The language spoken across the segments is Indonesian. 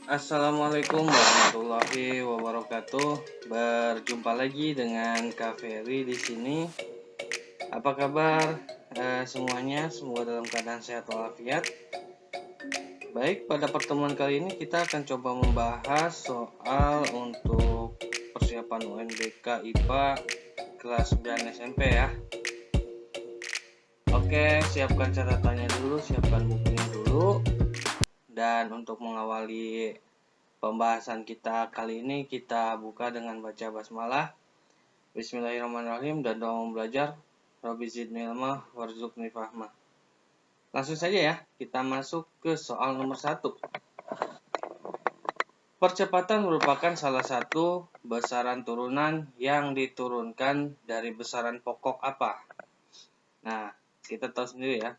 Assalamualaikum warahmatullahi wabarakatuh. Berjumpa lagi dengan Kak Ferry di sini. Apa kabar semuanya? Semoga dalam keadaan sehat walafiat. Baik, pada pertemuan kali ini kita akan coba membahas soal untuk persiapan UNBK IPA kelas 9 SMP ya. Oke, siapkan catatannya dulu, siapkan bukunya dulu. Dan untuk mengawali pembahasan kita kali ini, kita buka dengan baca basmalah. Bismillahirrahmanirrahim dan doa belajar. Rabbi zidni ilma warzuqni fahma. Langsung saja ya, kita masuk ke soal nomor 1. Percepatan merupakan salah satu besaran turunan yang diturunkan dari besaran pokok apa? Nah, kita tahu sendiri ya,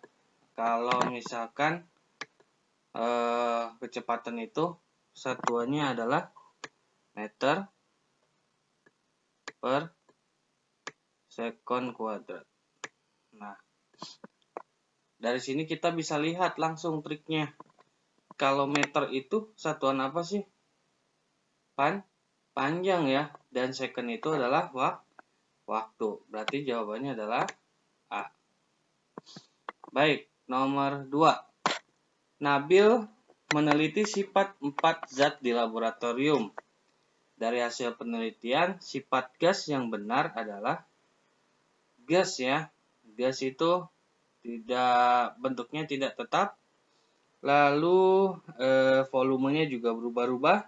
kalau misalkan kecepatan itu satuannya adalah meter per sekon kuadrat. Nah, dari sini kita bisa lihat langsung triknya. Kalau meter itu satuan apa sih? Panjang ya. Dan sekon itu adalah waktu. Berarti jawabannya adalah A. Baik, nomor 2. Nabil meneliti sifat 4 zat di laboratorium. Dari hasil penelitian, sifat gas yang benar adalah gas ya. Gas itu bentuknya tidak tetap. Lalu volumenya juga berubah-ubah.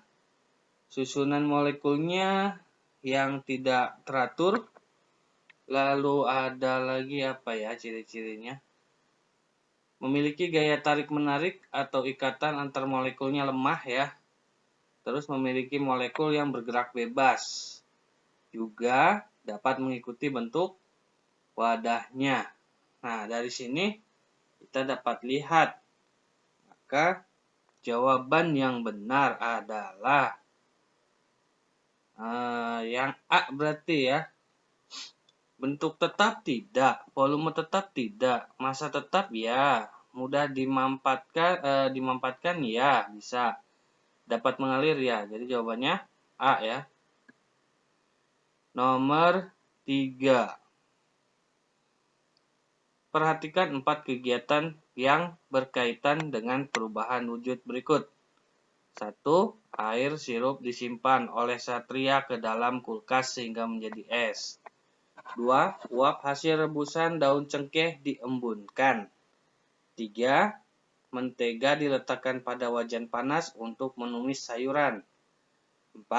Susunan molekulnya yang tidak teratur. Lalu ada lagi apa ya ciri-cirinya? Memiliki gaya tarik-menarik atau ikatan antar molekulnya lemah ya. Terus memiliki molekul yang bergerak bebas. Juga dapat mengikuti bentuk wadahnya. Nah, dari sini kita dapat lihat. Maka jawaban yang benar adalah yang A berarti ya. Bentuk tetap tidak, volume tetap tidak, massa tetap ya, mudah dimampatkan ya, bisa. Dapat mengalir ya. Jadi jawabannya A ya. Nomor 3. Perhatikan 4 kegiatan yang berkaitan dengan perubahan wujud berikut. 1. Air sirup disimpan oleh Satria ke dalam kulkas sehingga menjadi es. 2. Uap hasil rebusan daun cengkeh diembunkan. 3. Mentega diletakkan pada wajan panas untuk menumis sayuran. 4.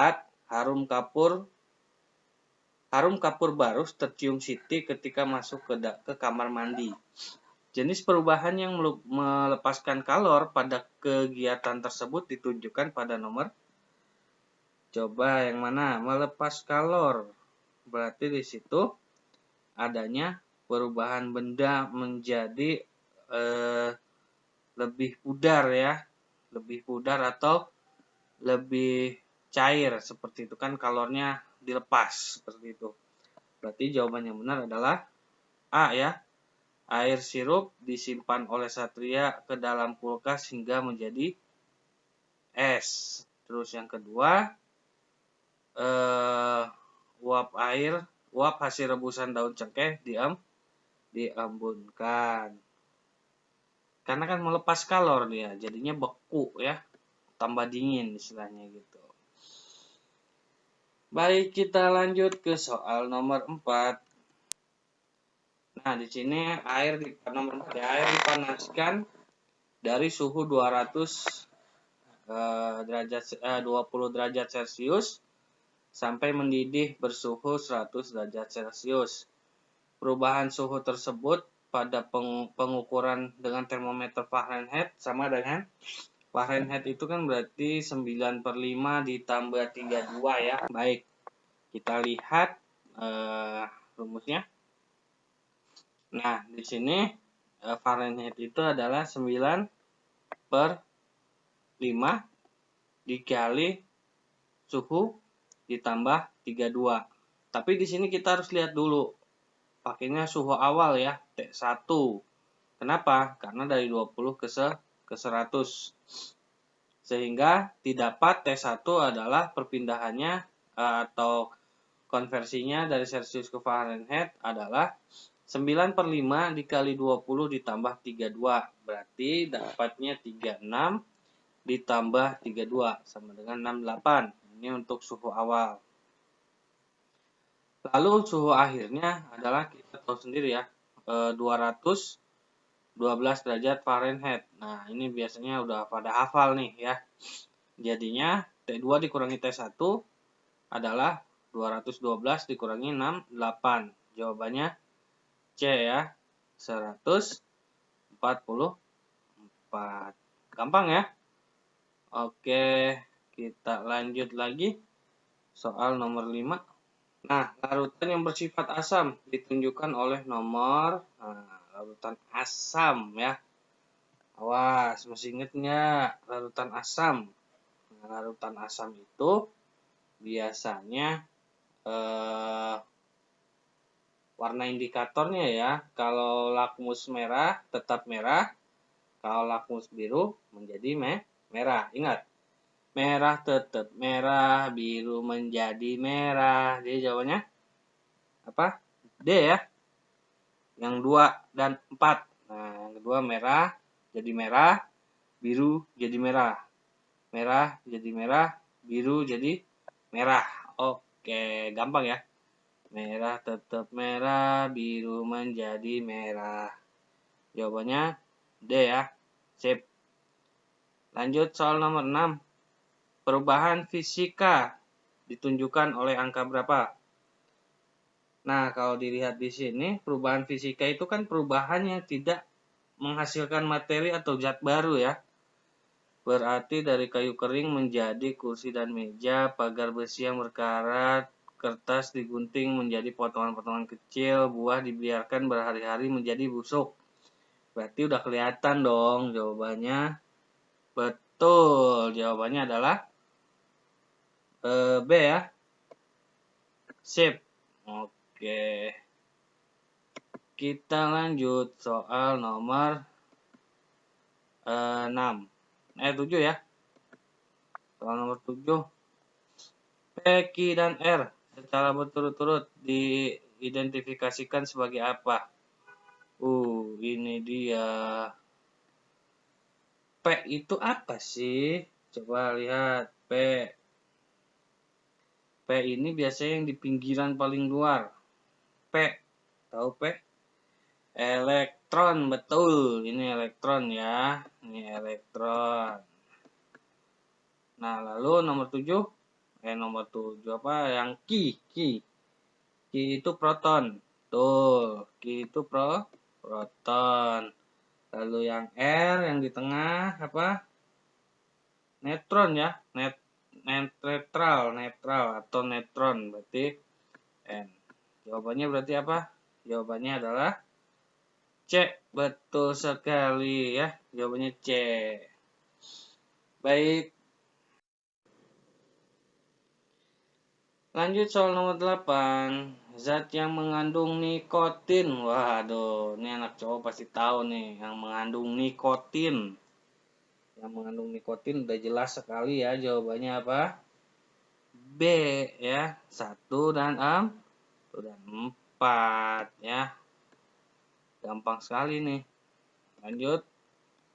Harum kapur barus tercium Siti ketika masuk ke kamar mandi. Jenis perubahan yang melepaskan kalor pada kegiatan tersebut ditunjukkan pada nomor. Coba yang mana? Melepas kalor. Berarti di situ adanya perubahan benda menjadi lebih pudar ya. Lebih pudar atau lebih cair seperti itu kan, kalornya dilepas seperti itu. Berarti jawaban yang benar adalah A ya. Air sirup disimpan oleh Satria ke dalam kulkas hingga menjadi es. Terus yang kedua, uap hasil rebusan daun cengkeh diembunkan. Karena kan melepas kalor dia, jadinya beku ya, tambah dingin istilahnya gitu. Baik, kita lanjut ke soal nomor 4. Nah, di sini air dipanaskan dari suhu 20 derajat Celcius sampai mendidih bersuhu 100 derajat Celcius. Perubahan suhu tersebut pada pengukuran dengan termometer Fahrenheit sama dengan Fahrenheit itu kan berarti 9/5 ditambah 32 ya. Baik, kita lihat rumusnya. Nah, di sini Fahrenheit itu adalah 9/5 dikali suhu ditambah 32. Tapi di sini kita harus lihat dulu. Pakainya suhu awal ya, T1. Kenapa? Karena dari 20 ke 100. Sehingga didapat T1 adalah perpindahannya atau konversinya dari Celsius ke Fahrenheit adalah 9/5 dikali 20 ditambah 32. Berarti dapatnya 36 ditambah 32 sama dengan 68. Ini untuk suhu awal. Lalu suhu akhirnya adalah kita tahu sendiri ya, 212 derajat Fahrenheit. Nah, ini biasanya udah pada hafal nih ya. Jadinya T2 dikurangi T1 adalah 212 dikurangi 68. Jawabannya C ya, 144. Gampang ya? Oke, kita lanjut lagi. Soal nomor 5. Nah, larutan yang bersifat asam ditunjukkan oleh nomor larutan asam ya. Awas, masih ingat nggak larutan asam? Nah, larutan asam itu biasanya warna indikatornya ya. Kalau lakmus merah tetap merah, kalau lakmus biru menjadi merah. Ingat, merah tetap merah, biru menjadi merah. Jadi jawabannya apa? D ya. Yang 2 dan 4. Nah, yang kedua merah jadi merah, biru jadi merah. Merah jadi merah, biru jadi merah. Oke, gampang ya. Merah tetap merah, biru menjadi merah. Jawabannya D ya. Sip. Lanjut soal nomor 6. Perubahan fisika ditunjukkan oleh angka berapa? Nah, kalau dilihat di sini, perubahan fisika itu kan perubahan yang tidak menghasilkan materi atau zat baru ya. Berarti dari kayu kering menjadi kursi dan meja, pagar besi yang berkarat, kertas digunting menjadi potongan-potongan kecil, buah dibiarkan berhari-hari menjadi busuk. Berarti udah kelihatan dong jawabannya. Betul, jawabannya adalah B ya. Sip. Oke. Kita lanjut soal nomor 6. 7 ya. Soal nomor 7. P, Q, dan R secara berturut-turut diidentifikasikan sebagai apa? Ini dia. P itu apa sih? Coba lihat P. P ini biasanya yang di pinggiran paling luar. P, tahu P? Elektron, betul. Ini elektron ya. Ini elektron. Nah, lalu nomor 7. Nomor 7 apa? Yang Q. Q itu proton. Tuh, Q itu proton. Lalu yang R yang di tengah apa? Neutron ya. Netral atau neutron berarti N. Jawabannya berarti apa? Jawabannya adalah C. Betul sekali ya. Jawabannya C. Baik. Lanjut soal nomor 8. Zat yang mengandung nikotin. Waduh, ini anak cowok pasti tahu nih yang mengandung nikotin. Yang mengandung nikotin udah jelas sekali ya jawabannya apa? B ya. 1 dan 4 ya. Gampang sekali nih. Lanjut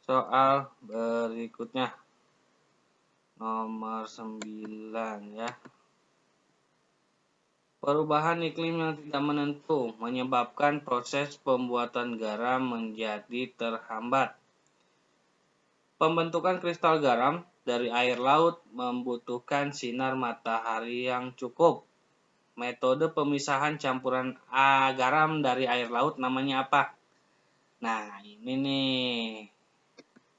soal berikutnya. Nomor 9 ya. Perubahan iklim yang tidak menentu menyebabkan proses pembuatan garam menjadi terhambat. Pembentukan kristal garam dari air laut membutuhkan sinar matahari yang cukup. Metode pemisahan campuran garam dari air laut namanya apa? Nah, ini nih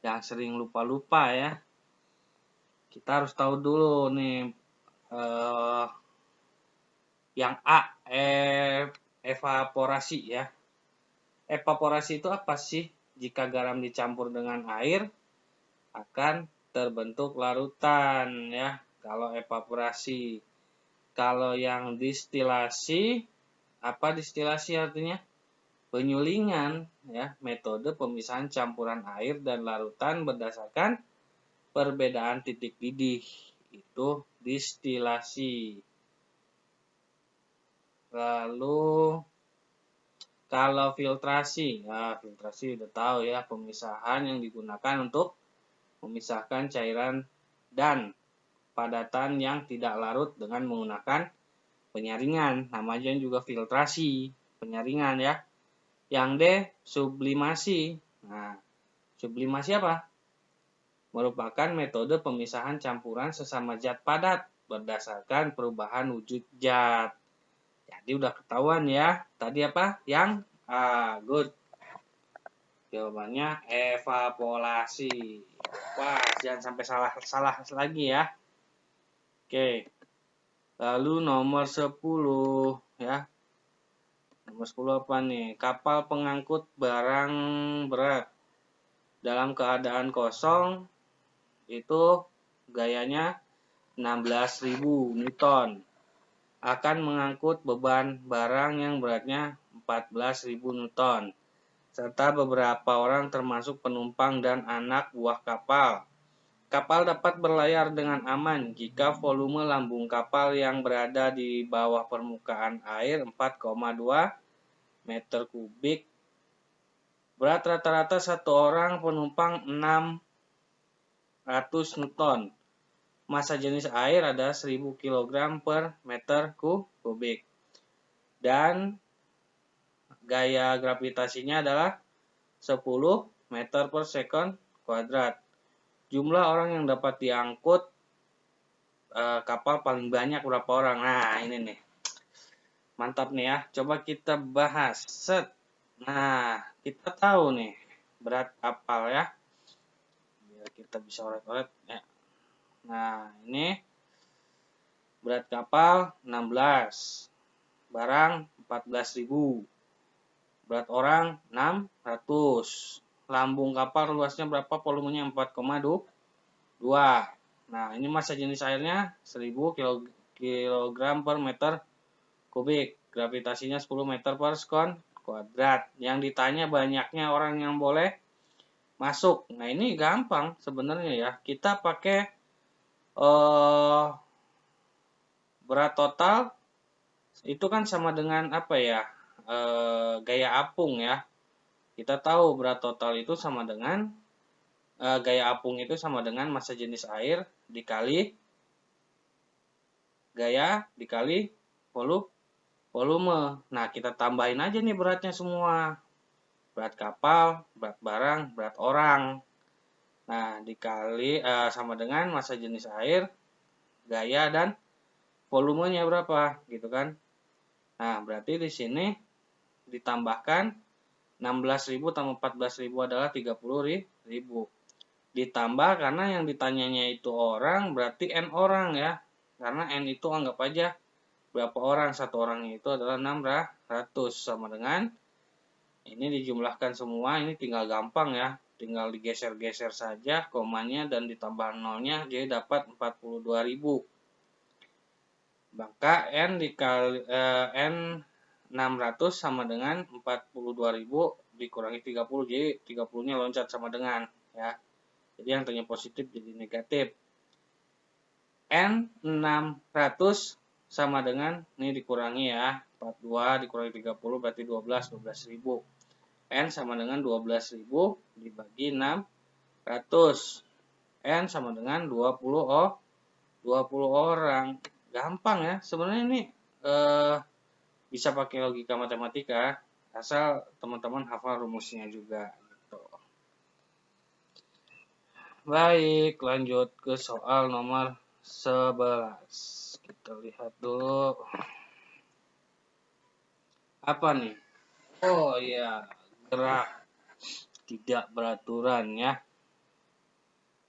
yang sering lupa-lupa ya. Kita harus tahu dulu nih yang A, evaporasi ya. Evaporasi itu apa sih? Jika garam dicampur dengan air akan terbentuk larutan ya. Kalau evaporasi. Kalau yang distilasi, apa distilasi artinya? Penyulingan ya, metode pemisahan campuran air dan larutan berdasarkan perbedaan titik didih, itu distilasi. Lalu kalau filtrasi, filtrasi udah tahu ya, pemisahan yang digunakan untuk memisahkan cairan dan padatan yang tidak larut dengan menggunakan penyaringan. Namanya juga filtrasi, penyaringan ya. Yang D, sublimasi. Nah, sublimasi apa? Merupakan metode pemisahan campuran sesama zat padat berdasarkan perubahan wujud zat. Jadi udah ketahuan ya. Tadi apa? Yang good. Jawabannya evaporasi. Wah, jangan sampai salah lagi ya. Oke. Lalu nomor 10 ya. Nomor 10 apa nih? Kapal pengangkut barang berat dalam keadaan kosong itu gayanya 16.000 Newton. Akan mengangkut beban barang yang beratnya 14.000 Newton, serta beberapa orang termasuk penumpang dan anak buah kapal. Kapal dapat berlayar dengan aman jika volume lambung kapal yang berada di bawah permukaan air 4,2 meter kubik. Berat rata-rata satu orang penumpang 600 Newton. Massa jenis air ada 1000 kg per meter kubik. Dan gaya gravitasinya adalah 10 meter per second kuadrat. Jumlah orang yang dapat diangkut kapal paling banyak berapa orang? Nah, ini nih. Mantap nih ya. Coba kita bahas. Set. Nah, kita tahu nih berat kapal ya. Biar kita bisa oret-oret ya. Nah, ini berat kapal 16. Barang 14.000. Berat orang 600. Lambung kapal luasnya berapa? Volumenya 4,2. Nah, ini massa jenis airnya 1000 kg per meter kubik. Gravitasinya 10 meter per sekon kuadrat. Yang ditanya banyaknya orang yang boleh masuk. Nah, ini gampang sebenarnya ya. Kita pakai berat total itu kan sama dengan apa ya? Gaya apung ya. Kita tahu berat total itu sama dengan gaya apung itu sama dengan massa jenis air dikali gaya dikali volume. Nah, kita tambahin aja nih beratnya semua. Berat kapal, berat barang, berat orang. Nah, dikali sama dengan massa jenis air, gaya, dan volumenya berapa, gitu kan. Nah, berarti di sini ditambahkan 16.000 tambah 14.000 adalah 30.000. Ditambah karena yang ditanyanya itu orang, berarti N orang ya. Karena N itu anggap aja berapa orang, satu orangnya itu adalah 600, sama dengan ini dijumlahkan semua, ini tinggal gampang ya, tinggal digeser-geser saja komanya dan ditambah nolnya, jadi dapat 42.000. Maka N dikali N 600 sama dengan 42.000 dikurangi 30, jadi 30-nya loncat sama dengan ya. Jadi yang tadinya positif jadi negatif. N 600 sama dengan, ini dikurangi ya, 42 dikurangi 30 berarti 12.000. N sama dengan 12.000 dibagi 600. N sama dengan 20 orang. Gampang ya, sebenarnya ini bisa pakai logika matematika, asal teman-teman hafal rumusnya juga. Gitu. Baik, lanjut ke soal nomor 11. Kita lihat dulu. Apa nih? Oh iya, gerak tidak beraturan ya.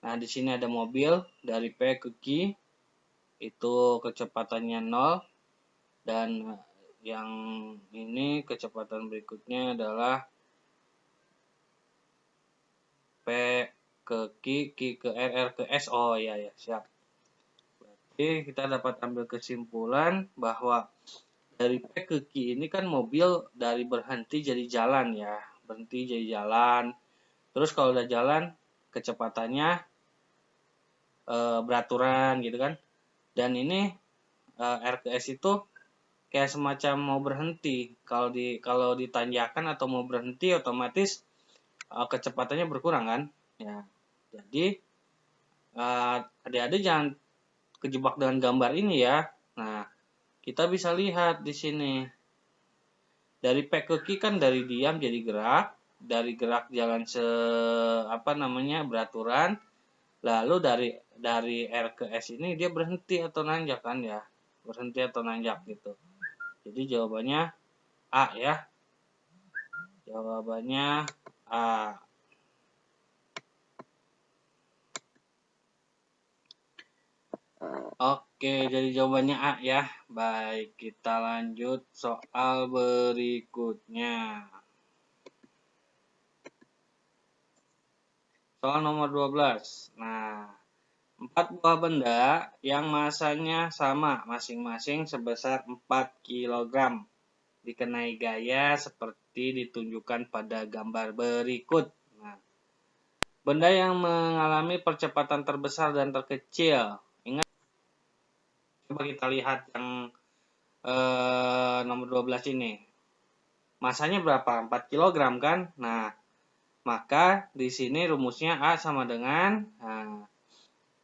Nah, di sini ada mobil dari P ke Q, itu kecepatannya 0, dan yang ini kecepatan berikutnya adalah P ke Q, Q ke R, R ke S. Oh iya ya, siap. Berarti kita dapat ambil kesimpulan bahwa dari P ke Q ini kan mobil dari berhenti jadi jalan ya. Berhenti jadi jalan. Terus kalau udah jalan, kecepatannya beraturan gitu kan. Dan ini R ke S itu kayak semacam mau berhenti. Kalau ditanjakan atau mau berhenti otomatis kecepatannya berkurang kan. Ya. Jadi adik-adik jangan kejebak dengan gambar ini ya. Nah, kita bisa lihat di sini. Dari P ke Q kan dari diam jadi gerak, dari gerak jalan beraturan, lalu dari R ke S ini dia berhenti atau nanjak kan ya. Berhenti atau nanjak gitu. Jadi jawabannya A ya. Jawabannya A. Oke, jadi jawabannya A ya. Baik, kita lanjut soal berikutnya. Soal nomor 12. Nah, 4 buah benda yang masanya sama masing-masing sebesar 4 kg dikenai gaya seperti ditunjukkan pada gambar berikut. Nah, benda yang mengalami percepatan terbesar dan terkecil. Ingat, coba kita lihat yang nomor 12 ini. Masanya berapa? 4 kg kan? Nah, maka di sini rumusnya A sama dengan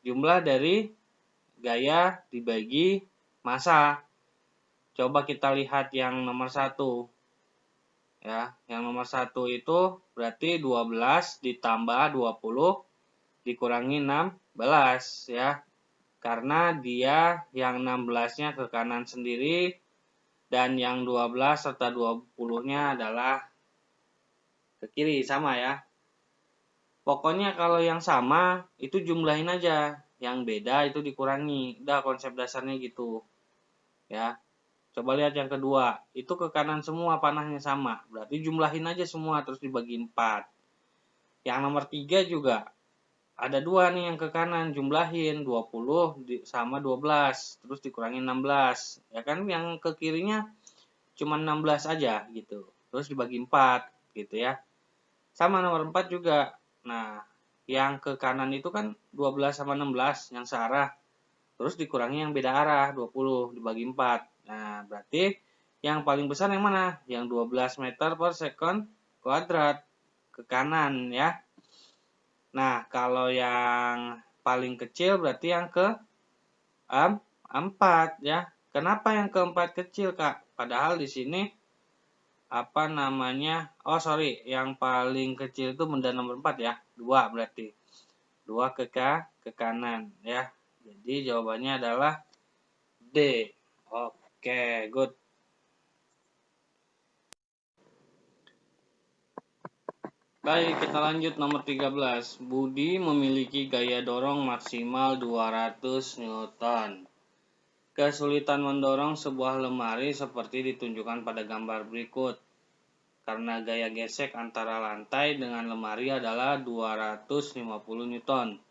jumlah dari gaya dibagi massa. Coba kita lihat yang nomor 1. Ya, yang nomor 1 itu berarti 12 ditambah 20 dikurangi 16 ya. Karena dia yang 16-nya ke kanan sendiri dan yang 12 serta 20-nya adalah ke kiri, sama ya. Pokoknya kalau yang sama itu jumlahin aja, yang beda itu dikurangi. Udah konsep dasarnya gitu. Ya. Coba lihat yang kedua, itu ke kanan semua panahnya sama. Berarti jumlahin aja semua terus dibagi 4. Yang nomor 3 juga ada 2 nih yang ke kanan, jumlahin 20 sama 12 terus dikurangi 16. Ya kan yang ke kirinya cuma 16 aja gitu. Terus dibagi 4 gitu ya. Sama nomor 4 juga. Nah, yang ke kanan itu kan 12 sama 16 yang searah. Terus dikurangi yang beda arah, 20 dibagi 4. Nah, berarti yang paling besar yang mana? Yang 12 meter per second kuadrat ke kanan ya. Nah, kalau yang paling kecil berarti yang ke 4 ya. Kenapa yang keempat kecil, Kak? Padahal di sini yang paling kecil itu benda nomor 4 ya. 2 berarti. 2 ke kanan ya. Jadi jawabannya adalah D. Oke, good. Baik, kita lanjut nomor 13. Budi memiliki gaya dorong maksimal 200 Newton. Kesulitan mendorong sebuah lemari seperti ditunjukkan pada gambar berikut. Karena gaya gesek antara lantai dengan lemari adalah 250 Newton.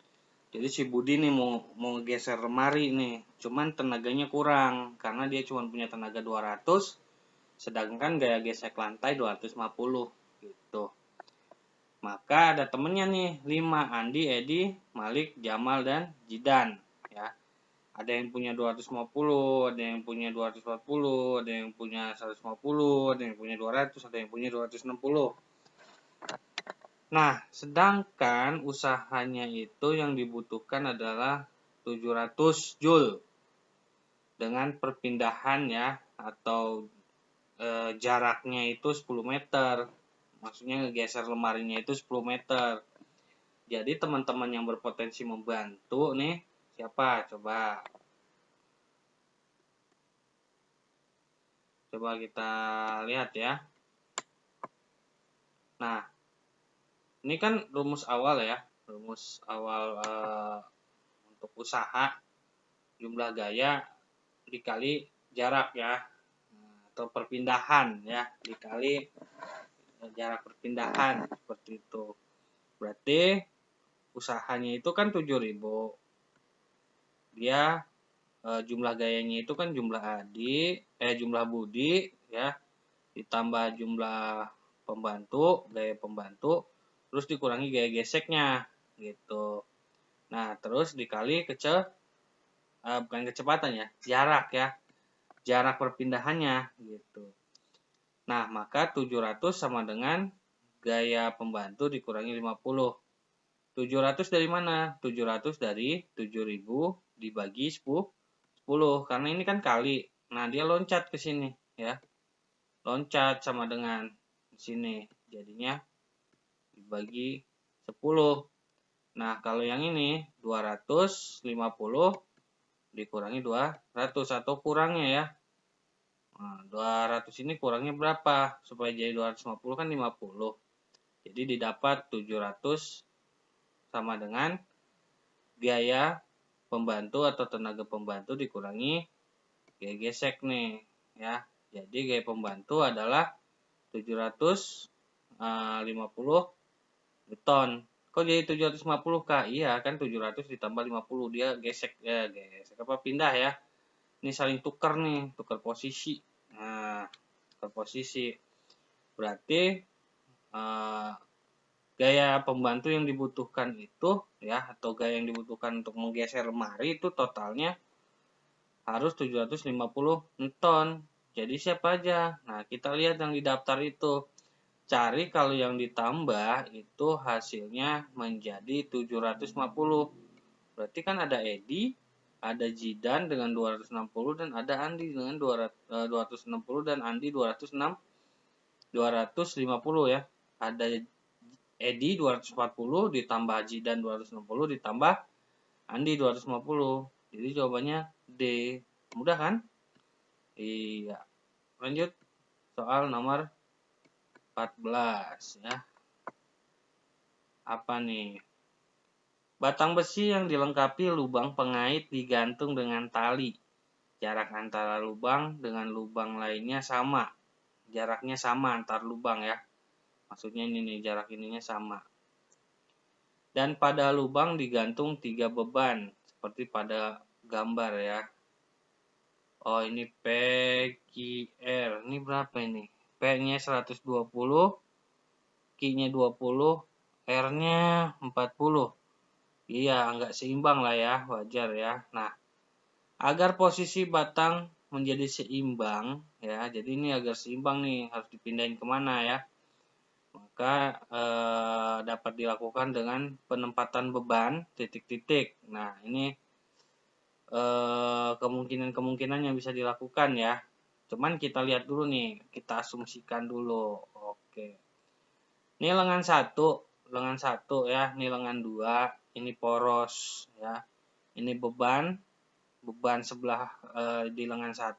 Jadi si Budi nih mau geser lemari nih, cuman tenaganya kurang karena dia cuma punya tenaga 200, sedangkan gaya gesek lantai 250 gitu. Maka ada temennya nih 5, Andi, Edi, Malik, Jamal, dan Jidan ya. Ada yang punya 250, ada yang punya 240, ada yang punya 150, ada yang punya 200, ada yang punya 260. Nah, sedangkan usahanya itu yang dibutuhkan adalah 700 Joule dengan perpindahan ya atau jaraknya itu 10 meter. Maksudnya ngegeser lemarinya itu 10 meter. Jadi teman-teman yang berpotensi membantu nih siapa? Coba kita lihat ya. Nah, ini kan rumus awal ya. Rumus awal untuk usaha jumlah gaya dikali jarak ya. Atau perpindahan ya, dikali jarak perpindahan seperti itu. Berarti usahanya itu kan 7.000. Dia jumlah gayanya itu kan jumlah Budi ya, ditambah jumlah gaya pembantu, terus dikurangi gaya geseknya gitu. Nah, terus dikali bukan kecepatan ya, jarak ya. Jarak perpindahannya gitu. Nah, maka 700 sama dengan gaya pembantu dikurangi 50. 700 dari mana? 700 dari 7000 dibagi 10. Karena ini kan kali. Nah, dia loncat ke sini ya. Loncat sama dengan sini. Jadinya dibagi 10. Nah, kalau yang ini 250 dikurangi 200 atau kurangnya ya. Nah, 200 ini kurangnya berapa? Supaya jadi 250 kan 50. Jadi didapat 700 sama dengan gaya pembantu atau tenaga pembantu dikurangi gaya gesek nih ya. Jadi gaya pembantu adalah 750 Newton. Kok jadi 750 Kak? Iya kan 700 ditambah 50 dia gesek ya, gesek apa pindah ya. Ini saling tukar nih, tukar posisi. Nah, tukar posisi. Berarti gaya pembantu yang dibutuhkan itu ya atau gaya yang dibutuhkan untuk menggeser lemari itu totalnya harus 750 Newton. Jadi siapa aja? Nah, kita lihat yang di daftar itu. Cari kalau yang ditambah itu hasilnya menjadi 750. Berarti kan ada Edi, ada Jidan dengan 260 dan ada Andi dengan 260 dan Andi 250 ya. Ada Edi 240 ditambah Jidan 260 ditambah Andi 250. Jadi jawabannya D. Mudah kan? Iya. Lanjut soal nomor 14 ya. Apa nih? Batang besi yang dilengkapi lubang pengait digantung dengan tali. Jarak antara lubang dengan lubang lainnya sama. Jaraknya sama antar lubang ya. Maksudnya ini nih, jarak ininya sama. Dan pada lubang digantung 3 beban. Seperti pada gambar ya. Oh ini PQR. Ini berapa ini? P-nya 120. Q-nya 20. R-nya 40. Iya, nggak seimbang lah ya, wajar ya. Nah, agar posisi batang menjadi seimbang, ya, jadi ini agar seimbang nih, harus dipindahin kemana ya. Maka dapat dilakukan dengan penempatan beban, titik-titik. Nah, ini kemungkinan-kemungkinan yang bisa dilakukan ya. Cuman kita lihat dulu nih, kita asumsikan dulu. Oke. Ini lengan 1 ya, ini lengan 2. Ini poros ya. Ini beban sebelah di lengan 1.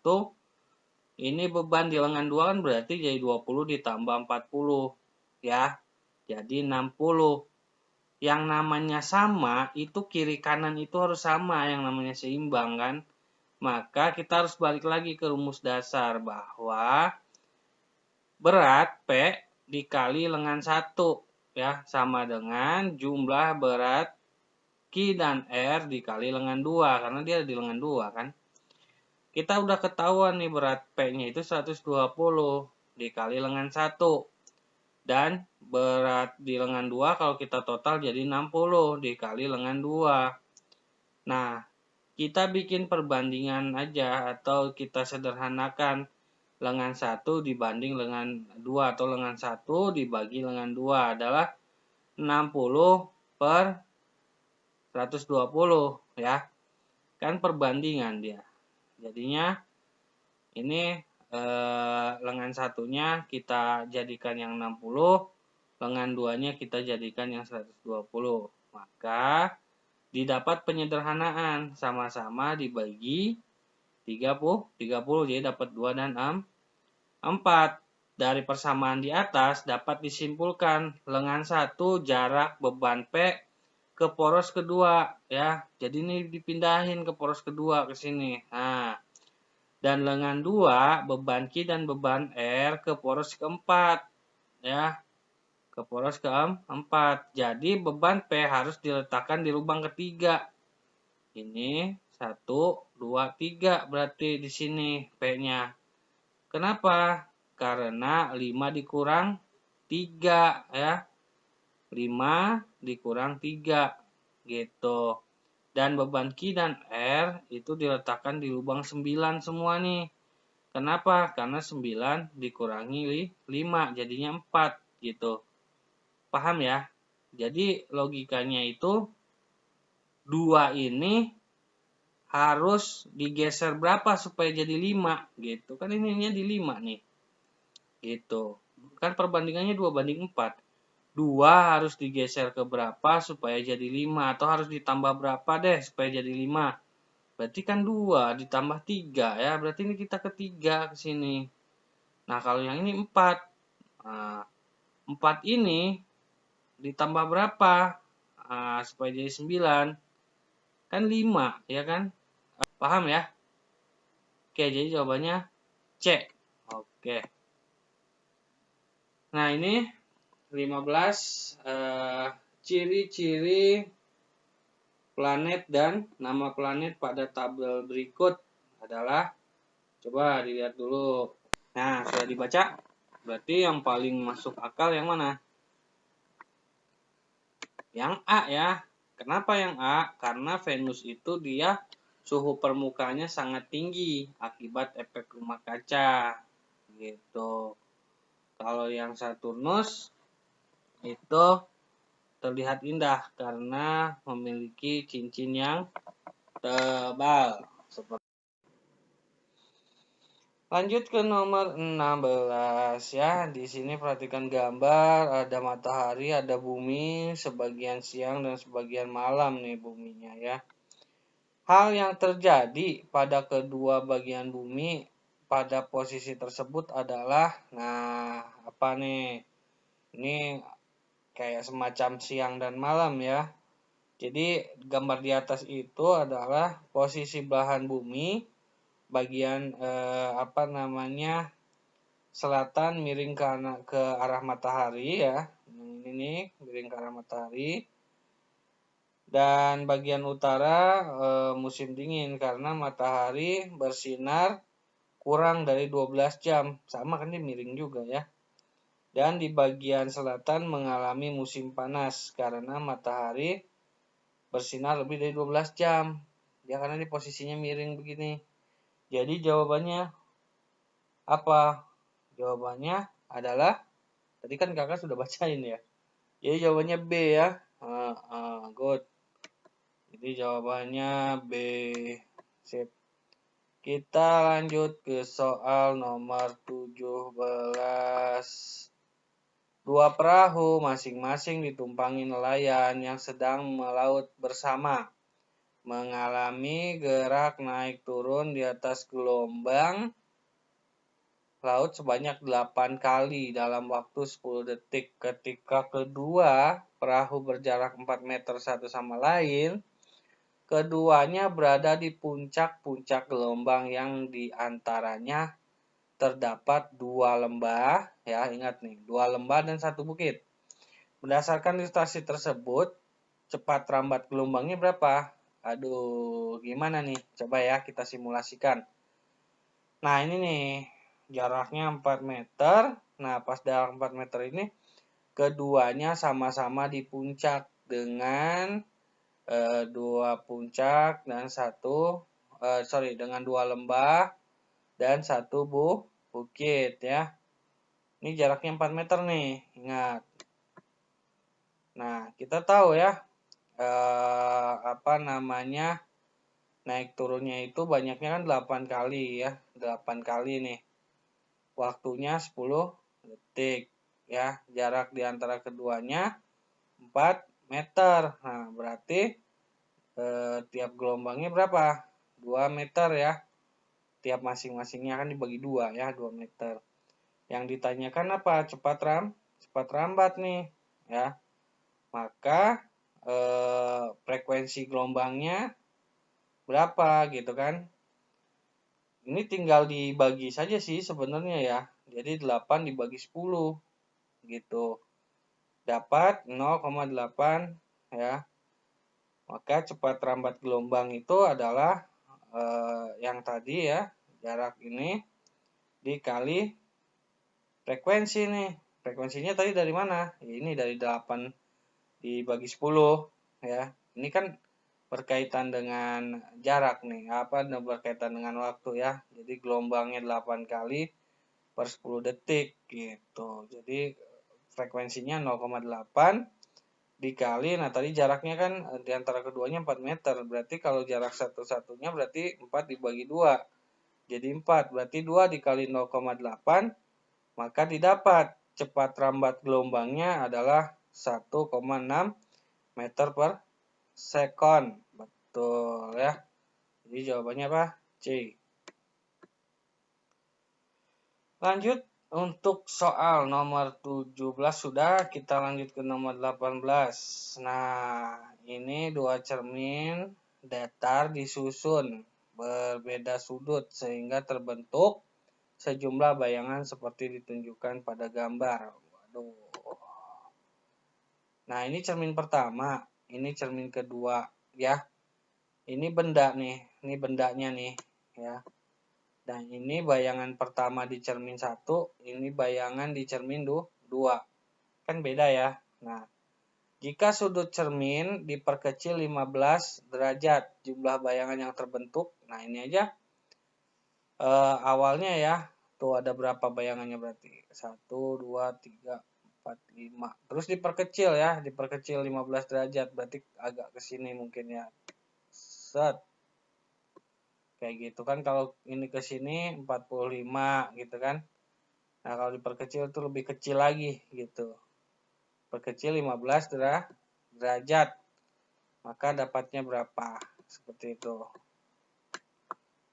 Ini beban di lengan 2 kan berarti jadi 20 ditambah 40 ya. Jadi 60. Yang namanya sama itu kiri kanan itu harus sama, yang namanya seimbang kan. Maka kita harus balik lagi ke rumus dasar bahwa berat P dikali lengan 1 ya sama dengan jumlah berat Q dan R dikali lengan 2 karena dia ada di lengan 2 kan. Kita udah ketahuan nih berat P-nya itu 120 dikali lengan 1 dan berat di lengan 2 kalau kita total jadi 60 dikali lengan 2. Nah, kita bikin perbandingan aja atau kita sederhanakan lengan 1 dibanding lengan 2 atau lengan 1 dibagi lengan 2 adalah 60 per 120 ya. Kan perbandingan dia. Jadinya ini lengan satunya kita jadikan yang 60, lengan 2-nya kita jadikan yang 120. Maka didapat penyederhanaan sama-sama dibagi 30 jadi dapat 2 dan 4. Dari persamaan di atas dapat disimpulkan lengan 1 jarak beban P ke poros kedua ya. Jadi ini dipindahin ke poros kedua ke sini. Nah, dan lengan 2 beban Q dan beban R ke poros keempat ya. Ke poros keempat. Jadi beban P harus diletakkan di lubang ketiga. Ini 1 2 3 berarti di sini P-nya. Kenapa? Karena 5 dikurang 3 ya. 5 dikurang 3. gitu. Dan beban Q dan R itu diletakkan di lubang 9 semua nih. Kenapa? Karena 9 dikurangi 5 jadinya 4 gitu. Paham ya? Jadi logikanya itu 2 ini harus digeser berapa supaya jadi 5 gitu. Kan ininya di 5 nih. Gitu. Kan perbandingannya 2 banding 4. 2 harus digeser ke berapa supaya jadi 5 atau harus ditambah berapa deh supaya jadi 5. Berarti kan 2 ditambah 3 ya. Berarti ini kita ketiga ke sini. Nah, kalau yang ini 4. Nah, 4 ini ditambah berapa? Nah, supaya jadi 9. Kan 5, ya kan? Paham ya? Oke, jadi jawabannya C. Oke. Nah, ini 15 ciri-ciri planet dan nama planet pada tabel berikut adalah, coba dilihat dulu. Nah, sudah dibaca? Berarti yang paling masuk akal yang mana? Yang A ya. Kenapa yang A? Karena Venus itu dia suhu permukaannya sangat tinggi akibat efek rumah kaca. Gitu. Kalau yang Saturnus itu terlihat indah karena memiliki cincin yang tebal. Lanjut ke nomor 16 ya. Di sini perhatikan gambar, ada matahari, ada bumi, sebagian siang dan sebagian malam nih buminya ya. Hal yang terjadi pada kedua bagian bumi pada posisi tersebut adalah, nah, apa nih? Ini kayak semacam siang dan malam ya. Jadi gambar di atas itu adalah posisi belahan bumi bagian selatan miring ke arah matahari ya. Ini nih miring ke arah matahari. Dan bagian utara musim dingin karena matahari bersinar kurang dari 12 jam. Sama kan dia miring juga ya. Dan di bagian selatan mengalami musim panas karena matahari bersinar lebih dari 12 jam. Ya karena di posisinya miring begini. Jadi jawabannya apa? Jawabannya adalah, tadi kan kakak sudah bacain ya. Jadi jawabannya B ya. Good. Jadi jawabannya B. Sip. Kita lanjut ke soal nomor 17. Dua perahu masing-masing ditumpangi nelayan yang sedang melaut bersama. Mengalami gerak naik turun di atas gelombang laut sebanyak 8 kali dalam waktu 10 detik. Ketika kedua perahu berjarak 4 meter satu sama lain, keduanya berada di puncak-puncak gelombang yang diantaranya terdapat 2 lembah. Ya, ingat nih, 2 lembah dan 1 bukit. Berdasarkan ilustrasi tersebut, cepat rambat gelombangnya berapa? Aduh, gimana nih? Coba ya kita simulasikan. Nah, ini nih, jaraknya 4 meter. Nah, pas jarak 4 meter ini, keduanya sama-sama di puncak dengan 2 puncak dan dengan 2 lembah dan 1 bukit ya. Ini jaraknya 4 meter nih, ingat. Nah, kita tahu ya, naik turunnya itu banyaknya kan 8 kali ya, 8 kali nih. Waktunya 10 detik ya. Jarak di antara keduanya 4 meter. Nah, berarti tiap gelombangnya berapa? 2 meter ya. Tiap masing-masingnya kan dibagi 2 ya, 2 meter. Yang ditanyakan apa? Cepat rambat nih ya. Maka frekuensi gelombangnya berapa gitu kan? Ini tinggal dibagi saja sih sebenarnya ya. Jadi 8 dibagi 10 gitu. Dapat 0,8 ya. Maka cepat rambat gelombang itu adalah yang tadi ya, jarak ini dikali frekuensi nih. Frekuensinya tadi dari mana? Ini dari 8 dibagi 10 ya. Ini kan berkaitan dengan jarak nih, berkaitan dengan waktu ya. Jadi gelombangnya 8 kali per 10 detik gitu. Jadi frekuensinya 0,8 dikali, nah tadi jaraknya kan di antara keduanya 4 meter. Berarti kalau jarak satu-satunya berarti 4 dibagi 2. Jadi 4, berarti 2 dikali 0,8, maka didapat cepat rambat gelombangnya adalah 1,6 meter per sekon. Betul ya. Jadi jawabannya apa? C. Lanjut untuk soal nomor 17 sudah, kita lanjut ke nomor 18. Nah, ini dua cermin datar disusun berbeda sudut sehingga terbentuk sejumlah bayangan seperti ditunjukkan pada gambar. Waduh. Nah, ini cermin pertama, ini cermin kedua ya. Ini benda nih, ini bendanya nih ya. Dan ini bayangan pertama di cermin 1, ini bayangan di cermin 2. Kan beda ya. Nah, jika sudut cermin diperkecil 15 derajat, jumlah bayangan yang terbentuk. Nah, ini aja awalnya ya. Tuh ada berapa bayangannya berarti? 1, 2, 3, 4, 5. Terus diperkecil ya, diperkecil 15 derajat. Berarti agak ke sini mungkin ya. Set. Kayak gitu kan, kalau ini ke sini 45 gitu kan. Nah, kalau diperkecil itu lebih kecil lagi gitu. Perkecil 15 derajat. Maka dapatnya berapa? Seperti itu.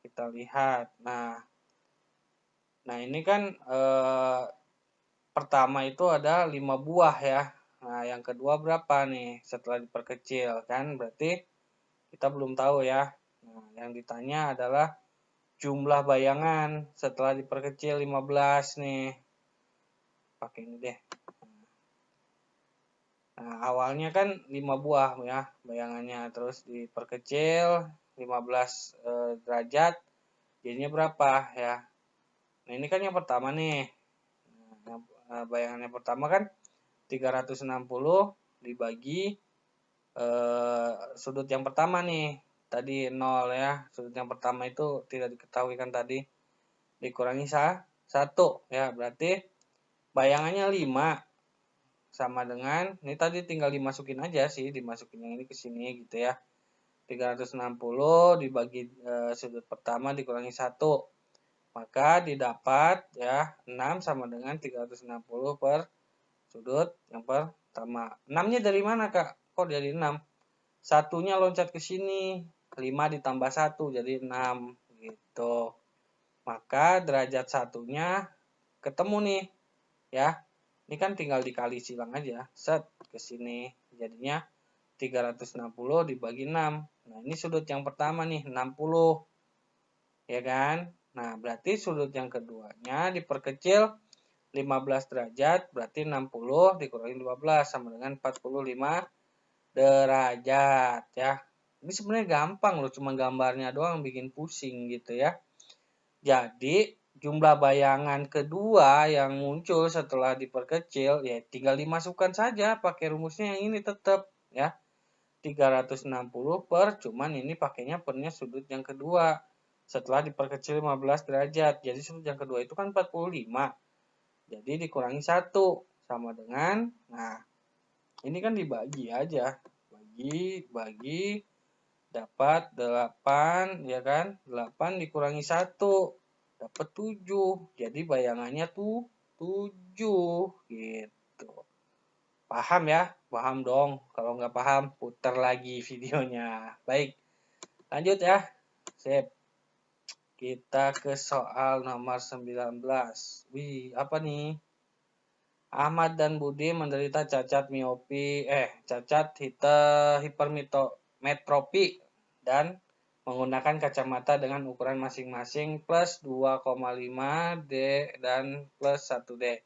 Kita lihat. Nah ini kan pertama itu ada 5 buah ya. Nah, yang kedua berapa nih setelah diperkecil kan? Berarti kita belum tahu ya. Nah, yang ditanya adalah jumlah bayangan setelah diperkecil 15 nih. Pakai ini deh. Nah, awalnya kan 5 buah ya bayangannya, terus diperkecil 15 derajat, jadinya berapa ya. Nah, ini kan yang pertama nih. Nah, bayangan yang pertama kan 360 dibagi sudut yang pertama nih. Tadi 0 ya. Sudut yang pertama itu tidak diketahui kan tadi. Dikurangi 1 ya, berarti bayangannya 5 sama dengan, ini tadi tinggal dimasukin aja sih, dimasukin yang ini ke sini gitu ya. 360 dibagi sudut pertama dikurangi 1. Maka didapat ya 6 sama dengan 360 per sudut yang pertama. 6-nya dari mana, Kak? Kok dari 6? Satunya loncat ke sini. 5 ditambah 1 jadi 6 gitu. Maka derajat satunya ketemu nih ya. Ini kan tinggal dikali silang aja. Set ke sini. Jadinya 360 dibagi 6. Nah, ini sudut yang pertama nih, 60. Ya kan? Nah, berarti sudut yang keduanya diperkecil 15 derajat, berarti 60 dikurangi 15 sama dengan 45 derajat ya. Ini sebenarnya gampang loh, cuma gambarnya doang bikin pusing gitu ya. Jadi, jumlah bayangan kedua yang muncul setelah diperkecil ya tinggal dimasukkan saja pakai rumusnya yang ini tetap ya. 360 per, cuman ini pakainya pernya sudut yang kedua setelah diperkecil 15 derajat. Jadi sudut yang kedua itu kan 45. Jadi dikurangi 1 sama dengan, nah ini kan dibagi aja. Bagi dapat 8 ya kan. 8 dikurangi 1 dapat 7. Jadi bayangannya tuh 7 gitu. Paham ya? Paham dong. Kalau nggak paham, putar lagi videonya. Baik, lanjut ya. Sip. Kita ke soal nomor 19. Wih, apa nih? Ahmad dan Budi menderita cacat hipermetropi dan menggunakan kacamata dengan ukuran masing-masing plus 2,5 D dan plus 1 D.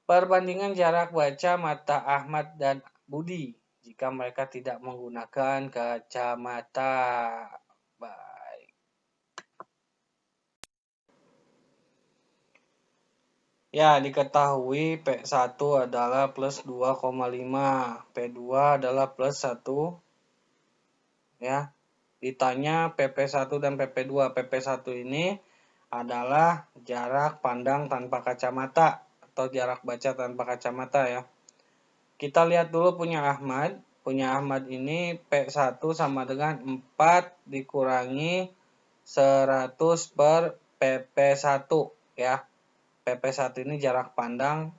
Perbandingan jarak baca mata Ahmad dan Budi jika mereka tidak menggunakan kacamata. Baik. Ya, diketahui P1 adalah plus 2,5, P2 adalah plus 1, ya. Ditanya PP1 dan PP2. PP1 ini adalah jarak pandang tanpa kacamata atau jarak baca tanpa kacamata ya. Kita lihat dulu punya Ahmad. Punya Ahmad ini P1 sama dengan 4 dikurangi 100 per PP1 ya. PP1 ini jarak pandang,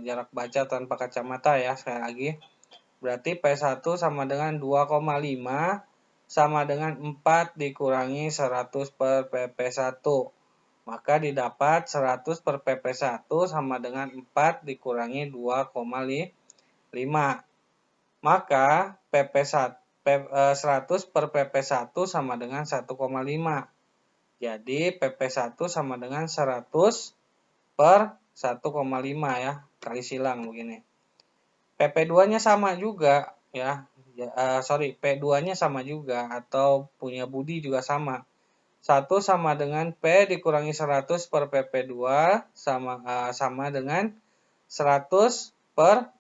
jarak baca tanpa kacamata ya, sekali lagi. Berarti P1 sama dengan 2,5 sama dengan 4 dikurangi 100 per PP1. Maka didapat 100 per PP1 sama dengan 4 dikurangi 2,5. Maka PP1, 100 per PP1 sama dengan 1,5. Jadi PP1 sama dengan 100 per 1,5 ya, kali silang begini. PP2-nya sama juga ya. P2-nya sama juga atau punya Budi juga sama. 1 sama dengan P dikurangi 100 per PP2 sama dengan 100 per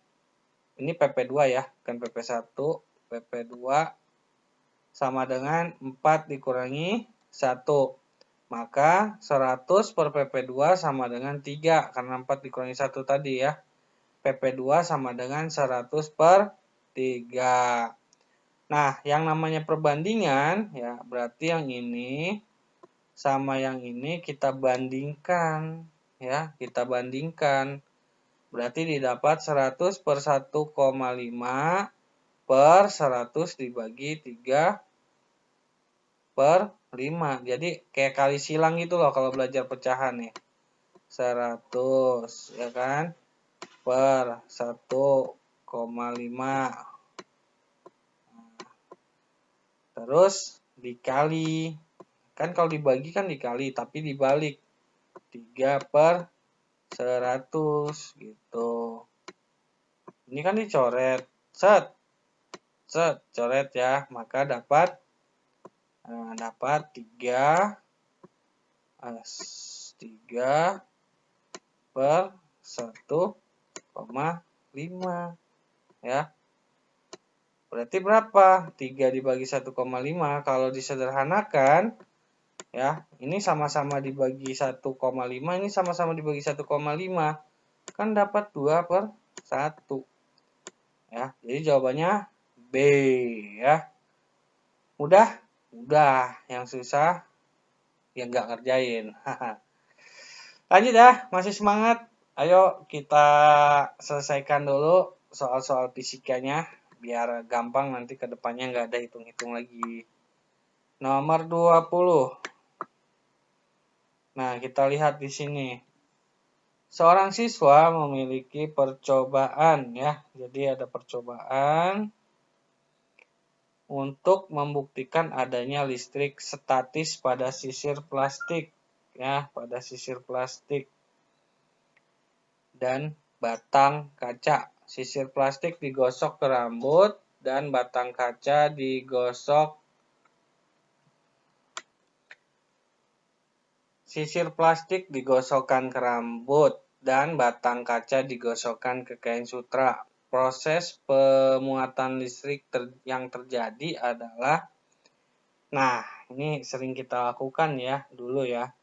ini PP2 ya, kan PP1, PP2 sama dengan 4 dikurangi 1. Maka 100 per PP2 sama dengan 3 karena 4 dikurangi 1 tadi ya. PP2 sama dengan 100 per 3. Nah, yang namanya perbandingan ya, berarti yang ini sama yang ini kita bandingkan ya, kita bandingkan. Berarti didapat 100 per 1,5 per 100 dibagi 3 per 5. Jadi kayak kali silang gitu loh kalau belajar pecahan nih. 100 ya kan per 1,5. Terus dikali. Kan kalau dibagi kan dikali, tapi dibalik. 3 per 100 gitu. Ini kan dicoret. Set. Set, coret ya. Maka dapat 3 per 1,5 ya. Berarti berapa? 3 dibagi 1,5 kalau disederhanakan ya, ini sama-sama dibagi 1,5, ini sama-sama dibagi 1,5. Kan dapat 2 per 1. Ya, jadi jawabannya B ya. Mudah? Mudah. Yang susah ya nggak ngerjain. Lanjut ya, masih semangat? Ayo kita selesaikan dulu soal-soal fisikanya biar gampang nanti ke depannya nggak ada hitung-hitung lagi. Nomor 20. Nah, kita lihat di sini. Seorang siswa memiliki percobaan ya. Jadi ada percobaan untuk membuktikan adanya listrik statis pada sisir plastik ya, pada sisir plastik dan batang kaca. Sisir plastik digosok ke rambut dan batang kaca digosok. Sisir plastik digosokkan ke rambut dan batang kaca digosokkan ke kain sutra. Proses pemuatan listrik yang terjadi adalah, nah ini sering kita lakukan ya dulu ya.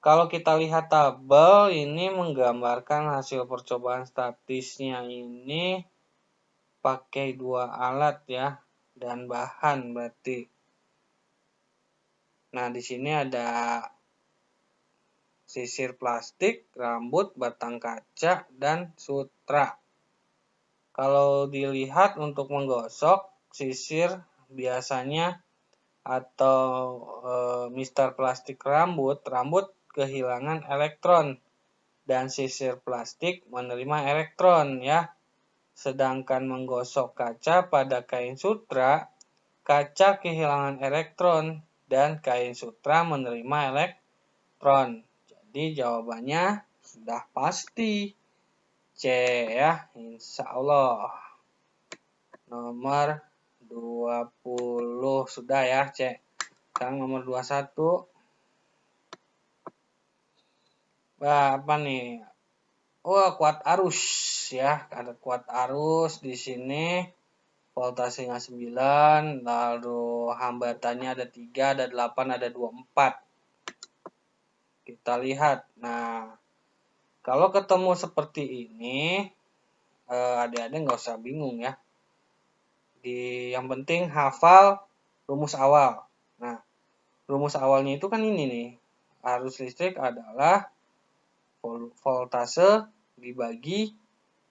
Kalau kita lihat tabel ini menggambarkan hasil percobaan statisnya ini pakai 2 alat ya dan bahan berarti. Nah, di sini ada sisir plastik, rambut, batang kaca, dan sutra. Kalau dilihat untuk menggosok sisir biasanya atau mister plastik rambut kehilangan elektron dan sisir plastik menerima elektron ya. Sedangkan menggosok kaca pada kain sutra, kaca kehilangan elektron dan kain sutra menerima elektron. Jadi jawabannya sudah pasti C ya, insya Allah. Nomor 20 sudah ya C. Sekarang nomor 21. apa nih? Oh, kuat arus ya. Ada kuat arus di sini. Voltasenya 9, lalu hambatannya ada 3, ada 8, ada 24. Kita lihat. Nah, kalau ketemu seperti ini, adik-adik nggak usah bingung ya. Yang penting hafal rumus awal. Nah, rumus awalnya itu kan ini nih. Arus listrik adalah voltase dibagi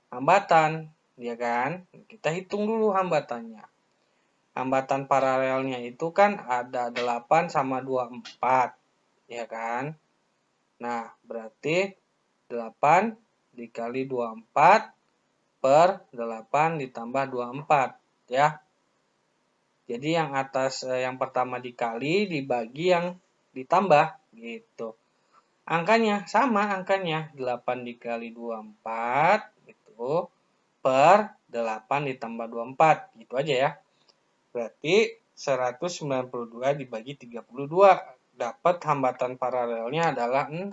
hambatan, ya kan? Kita hitung dulu hambatannya. Hambatan paralelnya itu kan ada 8 sama 24, ya kan? Nah, berarti 8 dikali 24 per 8 ditambah 24, ya. Jadi yang atas yang pertama dikali dibagi yang ditambah gitu. Angkanya sama, angkanya 8 dikali 24 gitu per 8 ditambah 24 gitu aja ya. Berarti 192 dibagi 32 dapat hambatan paralelnya adalah 6.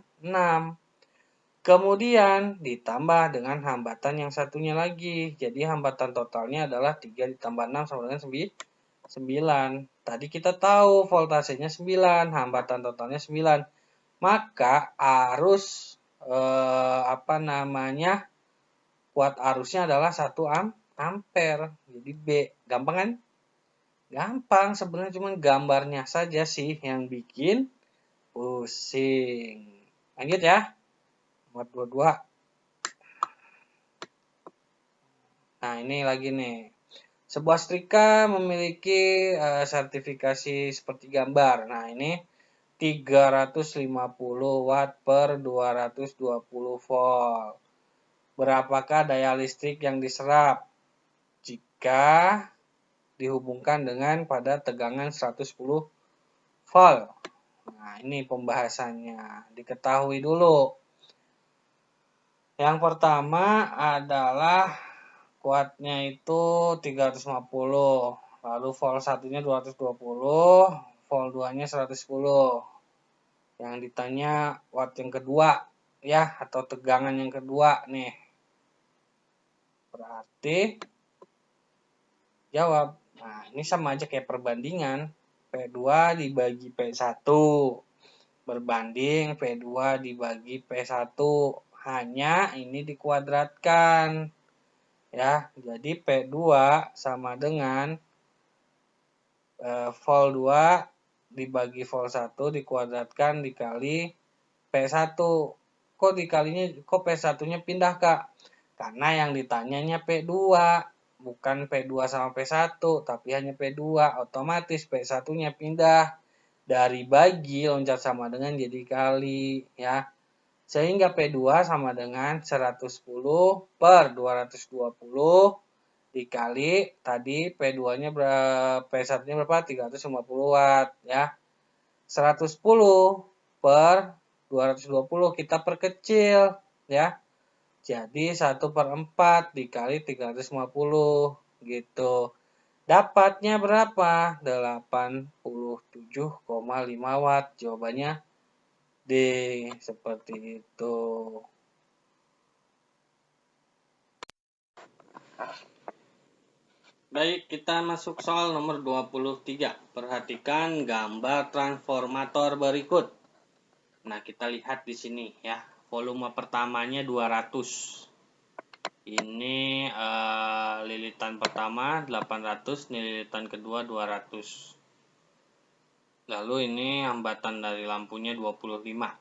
Kemudian ditambah dengan hambatan yang satunya lagi. Jadi hambatan totalnya adalah 3 ditambah 6 sama dengan 9. Tadi kita tahu voltasenya 9, hambatan totalnya 9. Maka arus kuat arusnya adalah 1 ampere. Jadi B. Gampang kan? Gampang, sebenarnya cuma gambarnya saja sih yang bikin pusing. Lanjut ya. Nomor 22. Nah, ini lagi nih. Sebuah setrika memiliki sertifikasi seperti gambar. Nah, ini 350 watt per 220 volt. Berapakah daya listrik yang diserap jika dihubungkan dengan pada tegangan 110 volt? Nah, ini pembahasannya. Diketahui dulu. Yang pertama adalah kuatnya itu 350. Lalu volt 1-nya 220, volt 2-nya 110. Yang ditanya watt yang kedua ya, atau tegangan yang kedua nih. Berarti jawab. Nah, ini sama aja kayak perbandingan. P2 dibagi P1 berbanding P2 dibagi P1. Hanya ini dikuadratkan. Ya, jadi P2 sama dengan volt 2 dibagi volt 1 dikuadratkan dikali P1. Kok P1-nya pindah, Kak? Karena yang ditanyanya P2, bukan P2 sama P1, tapi hanya P2. Otomatis P1-nya pindah dari bagi loncat sama dengan jadi kali, ya. Sehingga P2 sama dengan 110 per 220 dikali tadi P2-nya P1-nya berapa? 350 watt ya. 110 per 220 kita perkecil ya. Jadi 1/4 dikali 350 gitu. Dapatnya berapa? 87,5 watt. Jawabannya D, seperti itu. Baik, kita masuk soal nomor 23. Perhatikan gambar transformator berikut. Nah, kita lihat di sini ya. Volume pertamanya 200. Ini lilitan pertama 800, lilitan kedua 200. Lalu ini hambatan dari lampunya 25.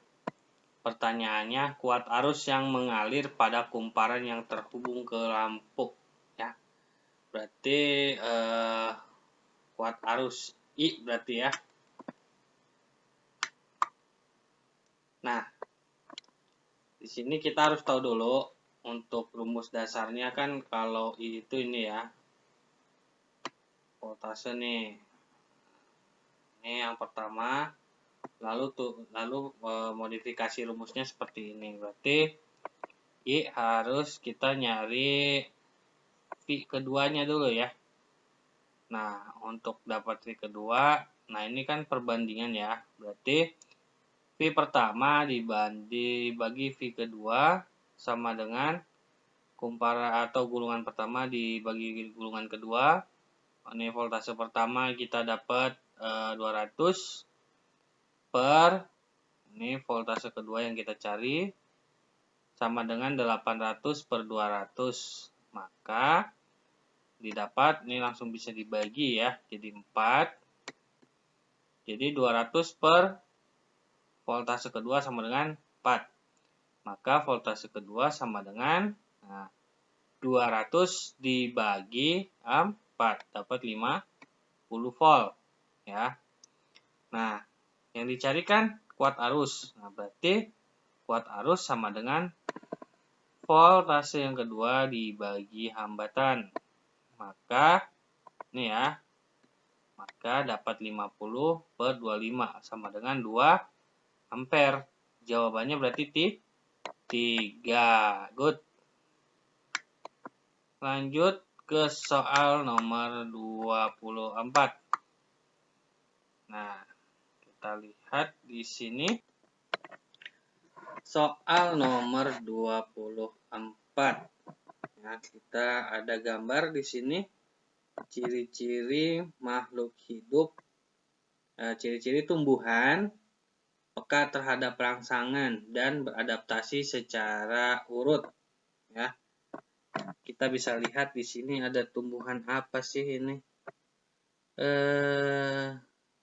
Pertanyaannya, kuat arus yang mengalir pada kumparan yang terhubung ke lampu. Ya, berarti kuat arus I berarti ya. Nah, di sini kita harus tahu dulu untuk rumus dasarnya kan kalau I itu ini ya. Voltase nih. Ini yang pertama. Lalu modifikasi rumusnya seperti ini. Berarti I harus kita nyari V keduanya dulu ya. Nah, untuk dapat V kedua, nah ini kan perbandingan ya. Berarti V pertama dibagi V kedua sama dengan atau gulungan pertama dibagi gulungan kedua. Ini voltase pertama kita dapat 200 per ini voltase kedua yang kita cari sama dengan 800 per 200. Maka didapat ini langsung bisa dibagi ya, jadi 4. Jadi 200 per voltase kedua sama dengan 4. Maka voltase kedua sama dengan 200 dibagi 4 dapat 50 volt ya. Nah, yang dicarikan kuat arus. Nah, berarti kuat arus sama dengan voltase yang kedua dibagi hambatan. Maka ini ya. Maka dapat 50 per 25 sama dengan 2 ampere. Jawabannya berarti 3. Good. Lanjut ke soal nomor 24. Nah, kita lihat di sini soal nomor 24. Nah, kita ada gambar di sini ciri-ciri makhluk hidup, ciri-ciri tumbuhan peka terhadap rangsangan dan beradaptasi secara urut ya. Kita bisa lihat di sini ada tumbuhan apa sih ini?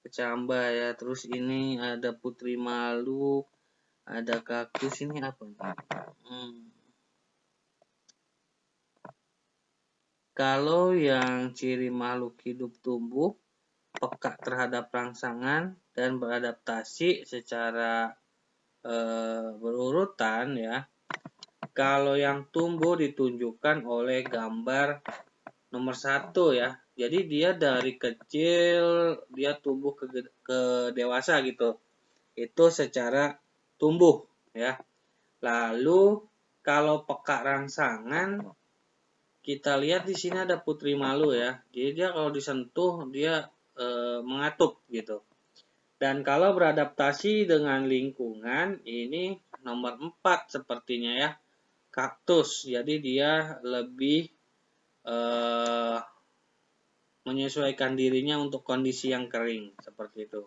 Kecamba ya. Terus ini ada putri malu, ada kaktus, ini apa? Kalau yang ciri makhluk hidup tumbuh peka terhadap rangsangan dan beradaptasi secara berurutan ya. Kalau yang tumbuh ditunjukkan oleh gambar nomor 1 ya. Jadi dia dari kecil dia tumbuh ke dewasa gitu. Itu secara tumbuh ya. Lalu kalau peka rangsangan kita lihat di sini ada putri malu ya. Jadi dia kalau disentuh dia mengatup gitu. Dan kalau beradaptasi dengan lingkungan ini nomor 4 sepertinya ya. Kaktus, jadi dia lebih menyesuaikan dirinya untuk kondisi yang kering, seperti itu.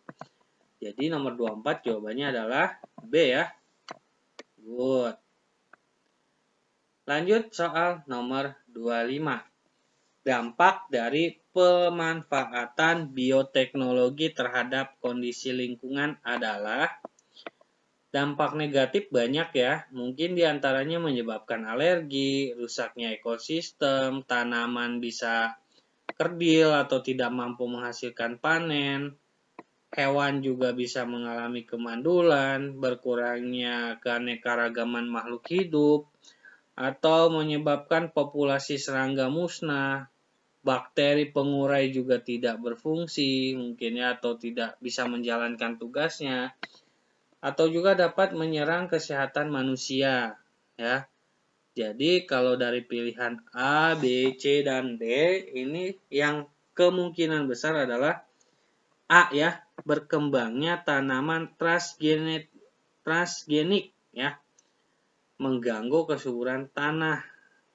Jadi nomor 24 jawabannya adalah B ya. Good. Lanjut soal nomor 25. Dampak dari pemanfaatan bioteknologi terhadap kondisi lingkungan adalah dampak negatif banyak ya, mungkin diantaranya menyebabkan alergi, rusaknya ekosistem, tanaman bisa kerdil atau tidak mampu menghasilkan panen, hewan juga bisa mengalami kemandulan, berkurangnya keanekaragaman makhluk hidup, atau menyebabkan populasi serangga musnah, bakteri pengurai juga tidak berfungsi mungkin ya, atau tidak bisa menjalankan tugasnya, atau juga dapat menyerang kesehatan manusia ya. Jadi kalau dari pilihan A, B, C, dan D ini yang kemungkinan besar adalah A ya, berkembangnya tanaman transgenik ya, mengganggu kesuburan tanah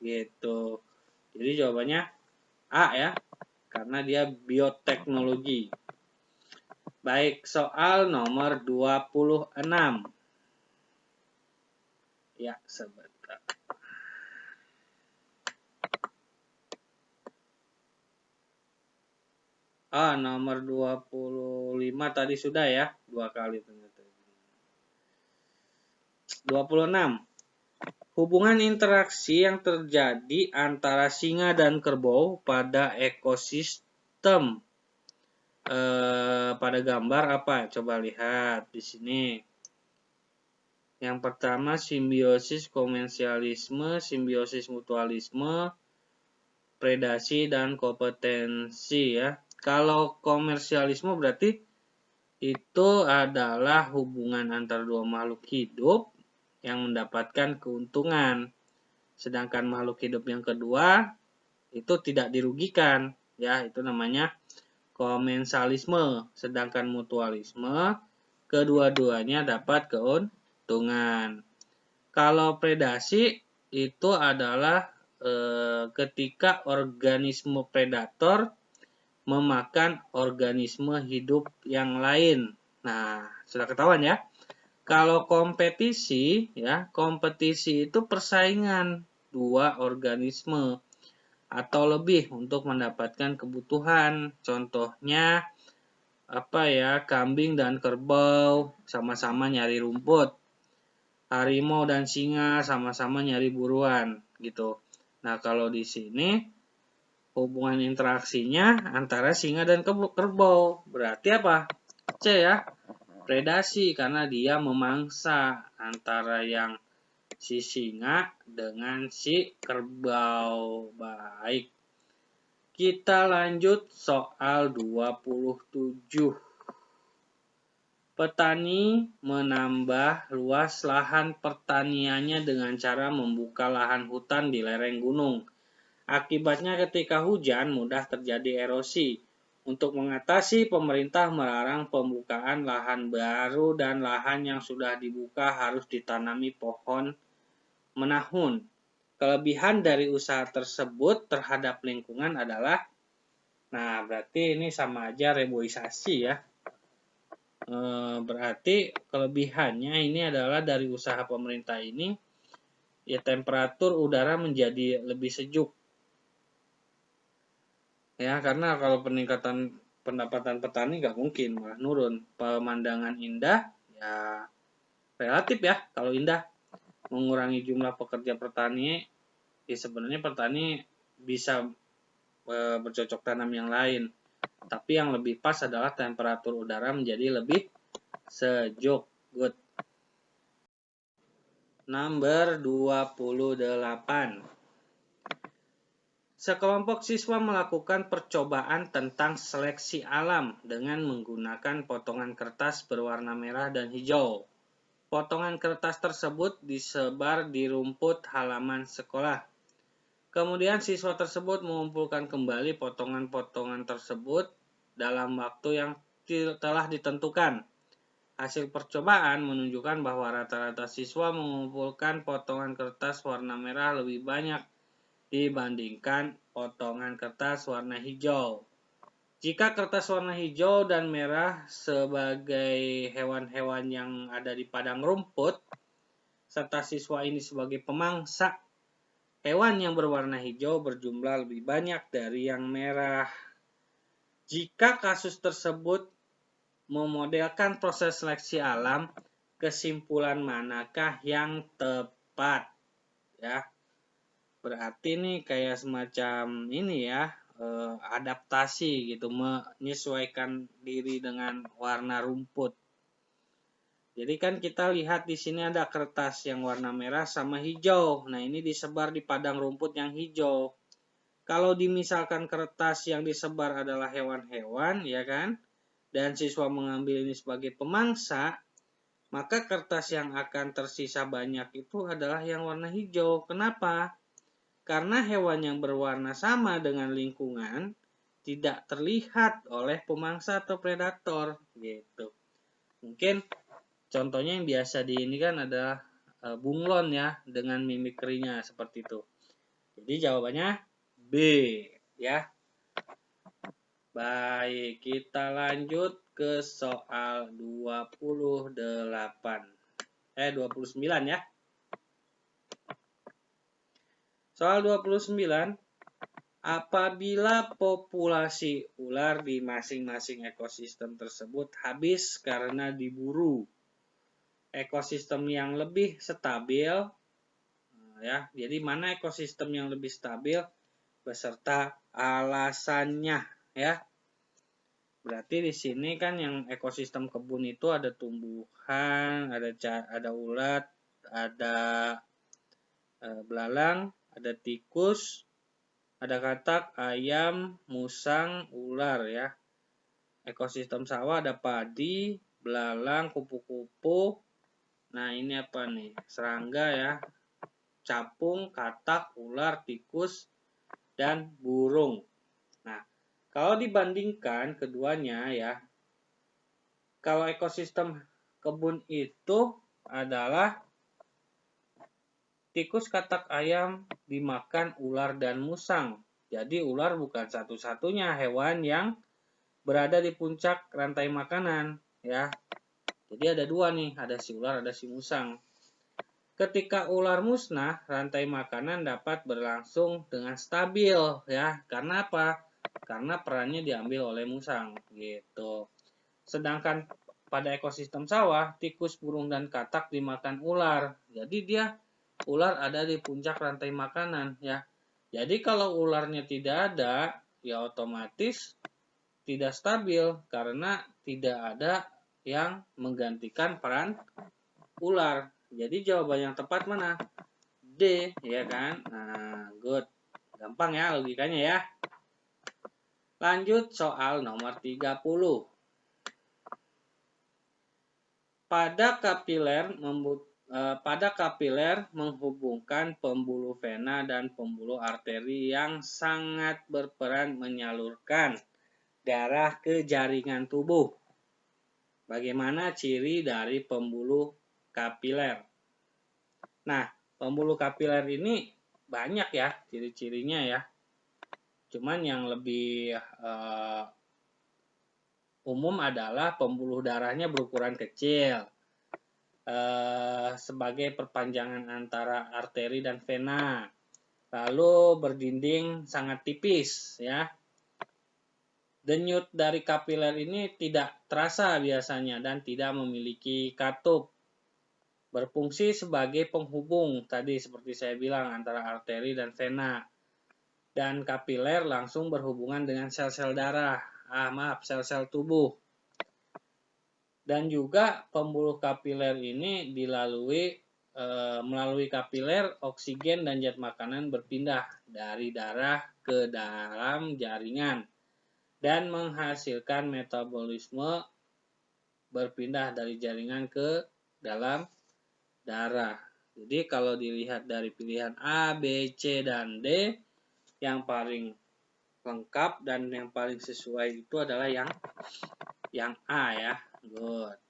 gitu. Jadi jawabannya A ya, karena dia bioteknologi. Baik, soal nomor 26. Ya, sebentar. Nomor 25 tadi sudah ya, 2 kali ternyata. 26. Hubungan interaksi yang terjadi antara singa dan kerbau pada ekosistem. Pada gambar apa? Coba lihat di sini. Yang pertama simbiosis komensialisme, simbiosis mutualisme, predasi dan kompetensi ya. Kalau komersialisme berarti itu adalah hubungan antara dua makhluk hidup yang mendapatkan keuntungan. Sedangkan makhluk hidup yang kedua itu tidak dirugikan ya, itu namanya komensalisme. Sedangkan mutualisme kedua-duanya dapat keuntungan. Kalau predasi itu adalah ketika organisme predator memakan organisme hidup yang lain. Nah, sudah ketahuan ya. Kalau kompetisi, ya, kompetisi itu persaingan dua organisme atau lebih untuk mendapatkan kebutuhan. Contohnya apa ya? Kambing dan kerbau sama-sama nyari rumput. Harimau dan singa sama-sama nyari buruan, gitu. Nah, kalau di sini hubungan interaksinya antara singa dan kerbau. Berarti apa? C ya. Predasi karena dia memangsa antara yang si singa dengan si kerbau. Baik. Kita lanjut soal 27. Petani menambah luas lahan pertaniannya dengan cara membuka lahan hutan di lereng gunung. Akibatnya ketika hujan mudah terjadi erosi. Untuk mengatasi, pemerintah melarang pembukaan lahan baru dan lahan yang sudah dibuka harus ditanami pohon menahun. Kelebihan dari usaha tersebut terhadap lingkungan adalah, nah berarti ini sama aja reboisasi ya. Berarti kelebihannya ini adalah dari usaha pemerintah ini, ya temperatur udara menjadi lebih sejuk. Ya, karena kalau peningkatan pendapatan petani nggak mungkin, malah nurun. Pemandangan indah, ya relatif ya. Kalau indah, mengurangi jumlah pekerja petani, ya sebenarnya petani bisa bercocok tanam yang lain. Tapi yang lebih pas adalah temperatur udara menjadi lebih sejuk. Good. Number 28. Sekelompok siswa melakukan percobaan tentang seleksi alam dengan menggunakan potongan kertas berwarna merah dan hijau. Potongan kertas tersebut disebar di rumput halaman sekolah. Kemudian siswa tersebut mengumpulkan kembali potongan-potongan tersebut dalam waktu yang telah ditentukan. Hasil percobaan menunjukkan bahwa rata-rata siswa mengumpulkan potongan kertas warna merah lebih banyak dibandingkan potongan kertas warna hijau. Jika kertas warna hijau dan merah sebagai hewan-hewan yang ada di padang rumput, serta siswa ini sebagai pemangsa, hewan yang berwarna hijau berjumlah lebih banyak dari yang merah. Jika kasus tersebut memodelkan proses seleksi alam, kesimpulan manakah yang tepat? Ya. Berarti ini kayak semacam ini ya, adaptasi gitu, menyesuaikan diri dengan warna rumput. Jadi kan kita lihat di sini ada kertas yang warna merah sama hijau. Nah, ini disebar di padang rumput yang hijau. Kalau dimisalkan kertas yang disebar adalah hewan-hewan, ya kan? Dan siswa mengambil ini sebagai pemangsa, maka kertas yang akan tersisa banyak itu adalah yang warna hijau. Kenapa? Karena hewan yang berwarna sama dengan lingkungan tidak terlihat oleh pemangsa atau predator gitu. Mungkin contohnya yang biasa di ini kan adalah bunglon ya dengan mimikrinya seperti itu. Jadi jawabannya B ya. Baik, kita lanjut ke soal 29 ya. Soal 29, apabila populasi ular di masing-masing ekosistem tersebut habis karena diburu, ekosistem yang lebih stabil, ya, jadi mana ekosistem yang lebih stabil beserta alasannya, ya. Berarti di sini kan yang ekosistem kebun itu ada tumbuhan, ada ulat, ada belalang, ada tikus, ada katak, ayam, musang, ular ya. Ekosistem sawah ada padi, belalang, kupu-kupu. Nah, ini apa nih? Serangga ya. Capung, katak, ular, tikus, dan burung. Nah, kalau dibandingkan keduanya ya, kalau ekosistem kebun itu adalah tikus, katak, ayam dimakan ular dan musang. Jadi ular bukan satu-satunya hewan yang berada di puncak rantai makanan, ya. Jadi ada dua nih, ada si ular, ada si musang. Ketika ular musnah, rantai makanan dapat berlangsung dengan stabil, ya. Karena apa? Karena perannya diambil oleh musang, gitu. Sedangkan pada ekosistem sawah, tikus, burung, dan katak dimakan ular. Jadi ular ada di puncak rantai makanan, ya. Jadi kalau ularnya tidak ada, ya otomatis tidak stabil karena tidak ada yang menggantikan peran ular. Jadi jawaban yang tepat mana? D, ya kan? Nah, good. Gampang ya logikanya ya. Lanjut soal nomor 30. Pada kapiler menghubungkan pembuluh vena dan pembuluh arteri yang sangat berperan menyalurkan darah ke jaringan tubuh. Bagaimana ciri dari pembuluh kapiler? Nah, pembuluh kapiler ini banyak ya ciri-cirinya ya. Cuman yang lebih umum adalah pembuluh darahnya berukuran kecil. Sebagai perpanjangan antara arteri dan vena. Lalu berdinding sangat tipis ya. Denyut dari kapiler ini tidak terasa biasanya dan tidak memiliki katup. Berfungsi sebagai penghubung, tadi seperti saya bilang, antara arteri dan vena. Dan kapiler langsung berhubungan dengan sel-sel darah, sel-sel tubuh. Dan juga pembuluh kapiler ini melalui kapiler, oksigen dan zat makanan berpindah dari darah ke dalam jaringan. Dan menghasilkan metabolisme berpindah dari jaringan ke dalam darah. Jadi kalau dilihat dari pilihan A, B, C, dan D, yang paling lengkap dan yang paling sesuai itu adalah yang A ya. Good.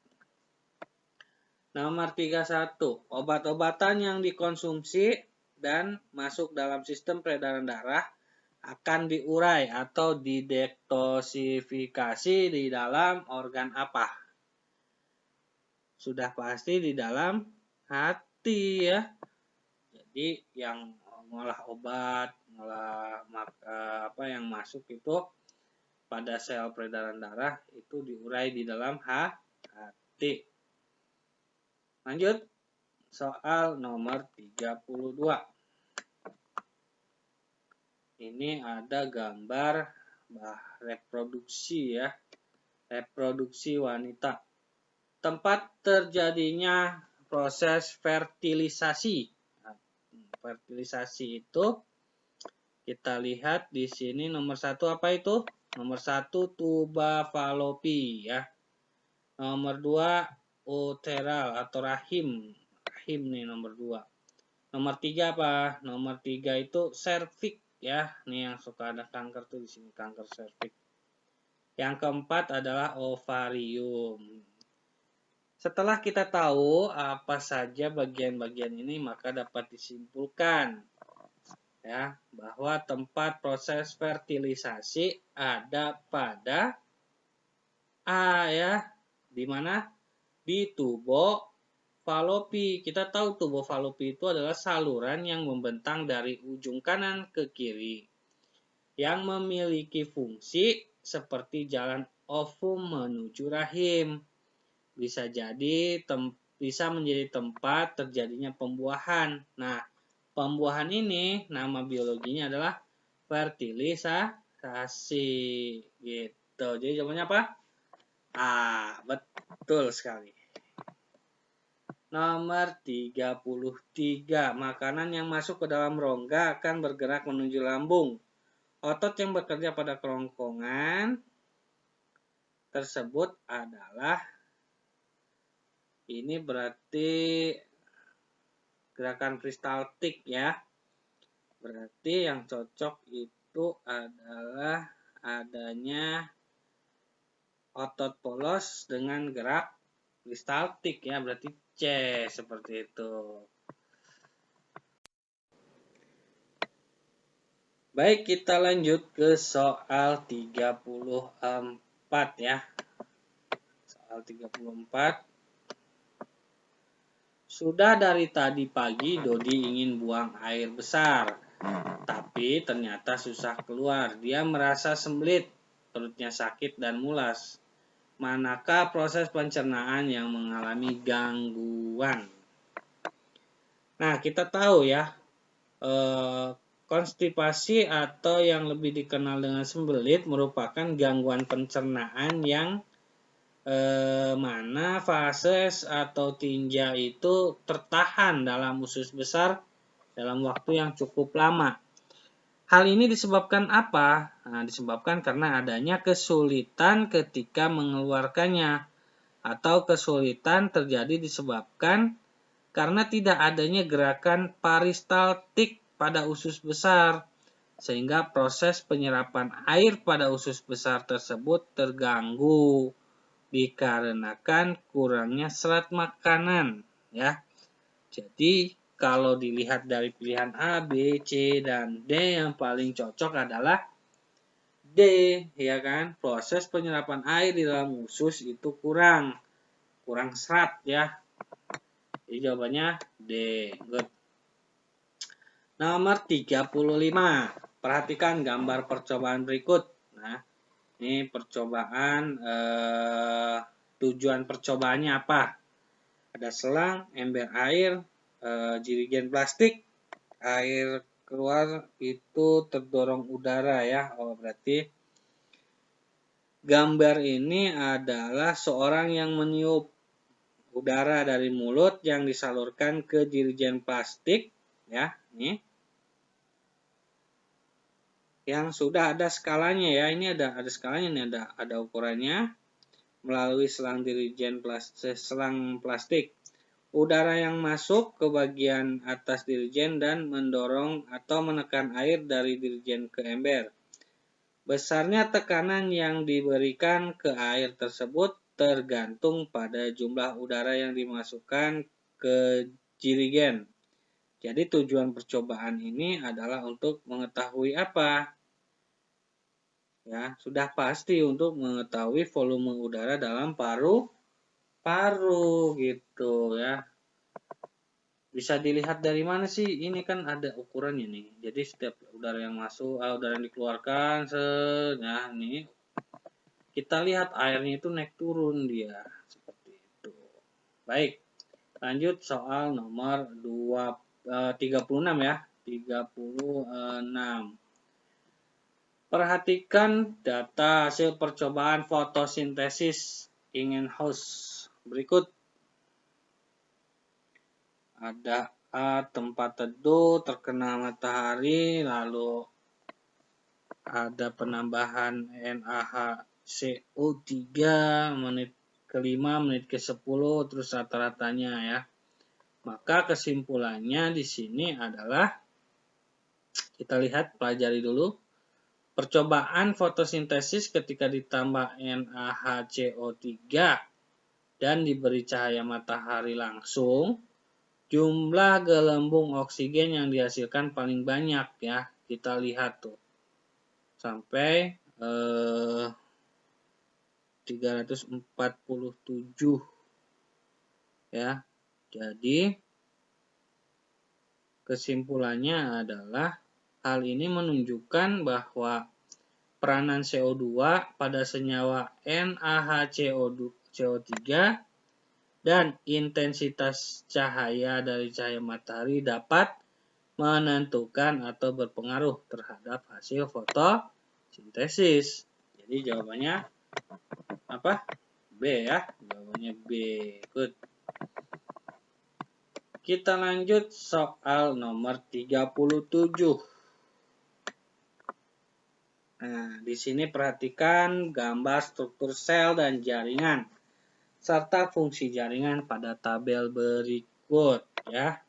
Nomor 31. Obat-obatan yang dikonsumsi dan masuk dalam sistem peredaran darah akan diurai atau didetoksifikasi di dalam organ apa? Sudah pasti di dalam hati ya. Jadi yang ngolah obat, yang masuk itu pada sel peredaran darah itu diurai di dalam hati. Lanjut soal nomor 32. Ini ada gambar reproduksi ya. Reproduksi wanita. Tempat terjadinya proses fertilisasi. Nah, fertilisasi itu kita lihat di sini nomor 1 apa itu? Nomor 1 tuba falopi ya. Nomor 2 uteral atau rahim. Rahim nih nomor 2. Nomor 3 apa? Nomor 3 itu serviks ya. Nih yang suka ada kanker tuh di sini, kanker serviks. Yang keempat adalah ovarium. Setelah kita tahu apa saja bagian-bagian ini, maka dapat disimpulkan ya bahwa tempat proses fertilisasi ada pada A ya. Di mana? Di tubo falopi. Kita tahu tubo falopi itu adalah saluran yang membentang dari ujung kanan ke kiri yang memiliki fungsi seperti jalan ovum menuju rahim. Bisa menjadi tempat terjadinya pembuahan. Nah, pembuahan ini nama biologinya adalah fertilisasi gitu. Jadi jawabannya apa? Betul sekali. Nomor 33. Makanan yang masuk ke dalam rongga akan bergerak menuju lambung. Otot yang bekerja pada kerongkongan tersebut adalah, ini berarti gerakan peristaltik ya. Berarti yang cocok itu adalah adanya otot polos dengan gerak Peristaltik ya, berarti C seperti itu. Baik, kita lanjut ke soal 34 ya. Soal 34. Sudah dari tadi pagi Dodi ingin buang air besar, tapi ternyata susah keluar. Dia merasa sembelit, perutnya sakit dan mulas. Manakah proses pencernaan yang mengalami gangguan? Nah, kita tahu ya, konstipasi atau yang lebih dikenal dengan sembelit merupakan gangguan pencernaan yang mana fases atau tinja itu tertahan dalam usus besar dalam waktu yang cukup lama. Hal ini disebabkan apa? Nah, disebabkan karena adanya kesulitan ketika mengeluarkannya, atau kesulitan terjadi disebabkan karena tidak adanya gerakan peristaltik pada usus besar, sehingga proses penyerapan air pada usus besar tersebut terganggu dikarenakan kurangnya serat makanan ya. Jadi kalau dilihat dari pilihan A, B, C, dan D, yang paling cocok adalah D ya kan. Proses penyerapan air di dalam usus itu kurang serat ya. Jadi jawabannya D. Good. Nomor 35. Perhatikan gambar percobaan berikut. Nah, ini percobaan, tujuan percobaannya apa? Ada selang, ember air, jirigen plastik, air keluar itu terdorong udara ya. Oh, berarti gambar ini adalah seorang yang meniup udara dari mulut yang disalurkan ke jirigen plastik ya. Ini yang sudah ada skalanya ya. Ini ada skalanya, ini ada ukurannya melalui selang jirigen plastik. Udara yang masuk ke bagian atas dirigen dan mendorong atau menekan air dari dirigen ke ember. Besarnya tekanan yang diberikan ke air tersebut tergantung pada jumlah udara yang dimasukkan ke jirigen. Jadi tujuan percobaan ini adalah untuk mengetahui apa? Ya, sudah pasti untuk mengetahui volume udara dalam paru gitu ya. Bisa dilihat dari mana sih? Ini kan ada ukurannya nih. Jadi setiap udara yang masuk, udara yang dikeluarkan, nah ini kita lihat airnya itu naik turun dia seperti itu. Baik, lanjut soal nomor 36 ya. 36. Perhatikan data hasil percobaan fotosintesis Ingenhousz berikut. Ada A, tempat teduh terkena matahari, lalu ada penambahan NaHCO3 menit ke-5, menit ke-10, terus rata-ratanya ya. Maka kesimpulannya di sini adalah, kita lihat, pelajari dulu. Percobaan fotosintesis ketika ditambah NaHCO3 dan diberi cahaya matahari langsung, jumlah gelembung oksigen yang dihasilkan paling banyak ya. Kita lihat tuh. Sampai 347 ya. Jadi kesimpulannya adalah hal ini menunjukkan bahwa peranan CO2 pada senyawa NaHCO3 dan intensitas cahaya dari cahaya matahari dapat menentukan atau berpengaruh terhadap hasil fotosintesis. Jadi jawabannya apa? B ya. Jawabannya B. Good. Kita lanjut soal nomor 37. Nah, di sini perhatikan gambar struktur sel dan jaringan serta fungsi jaringan pada tabel berikut ya.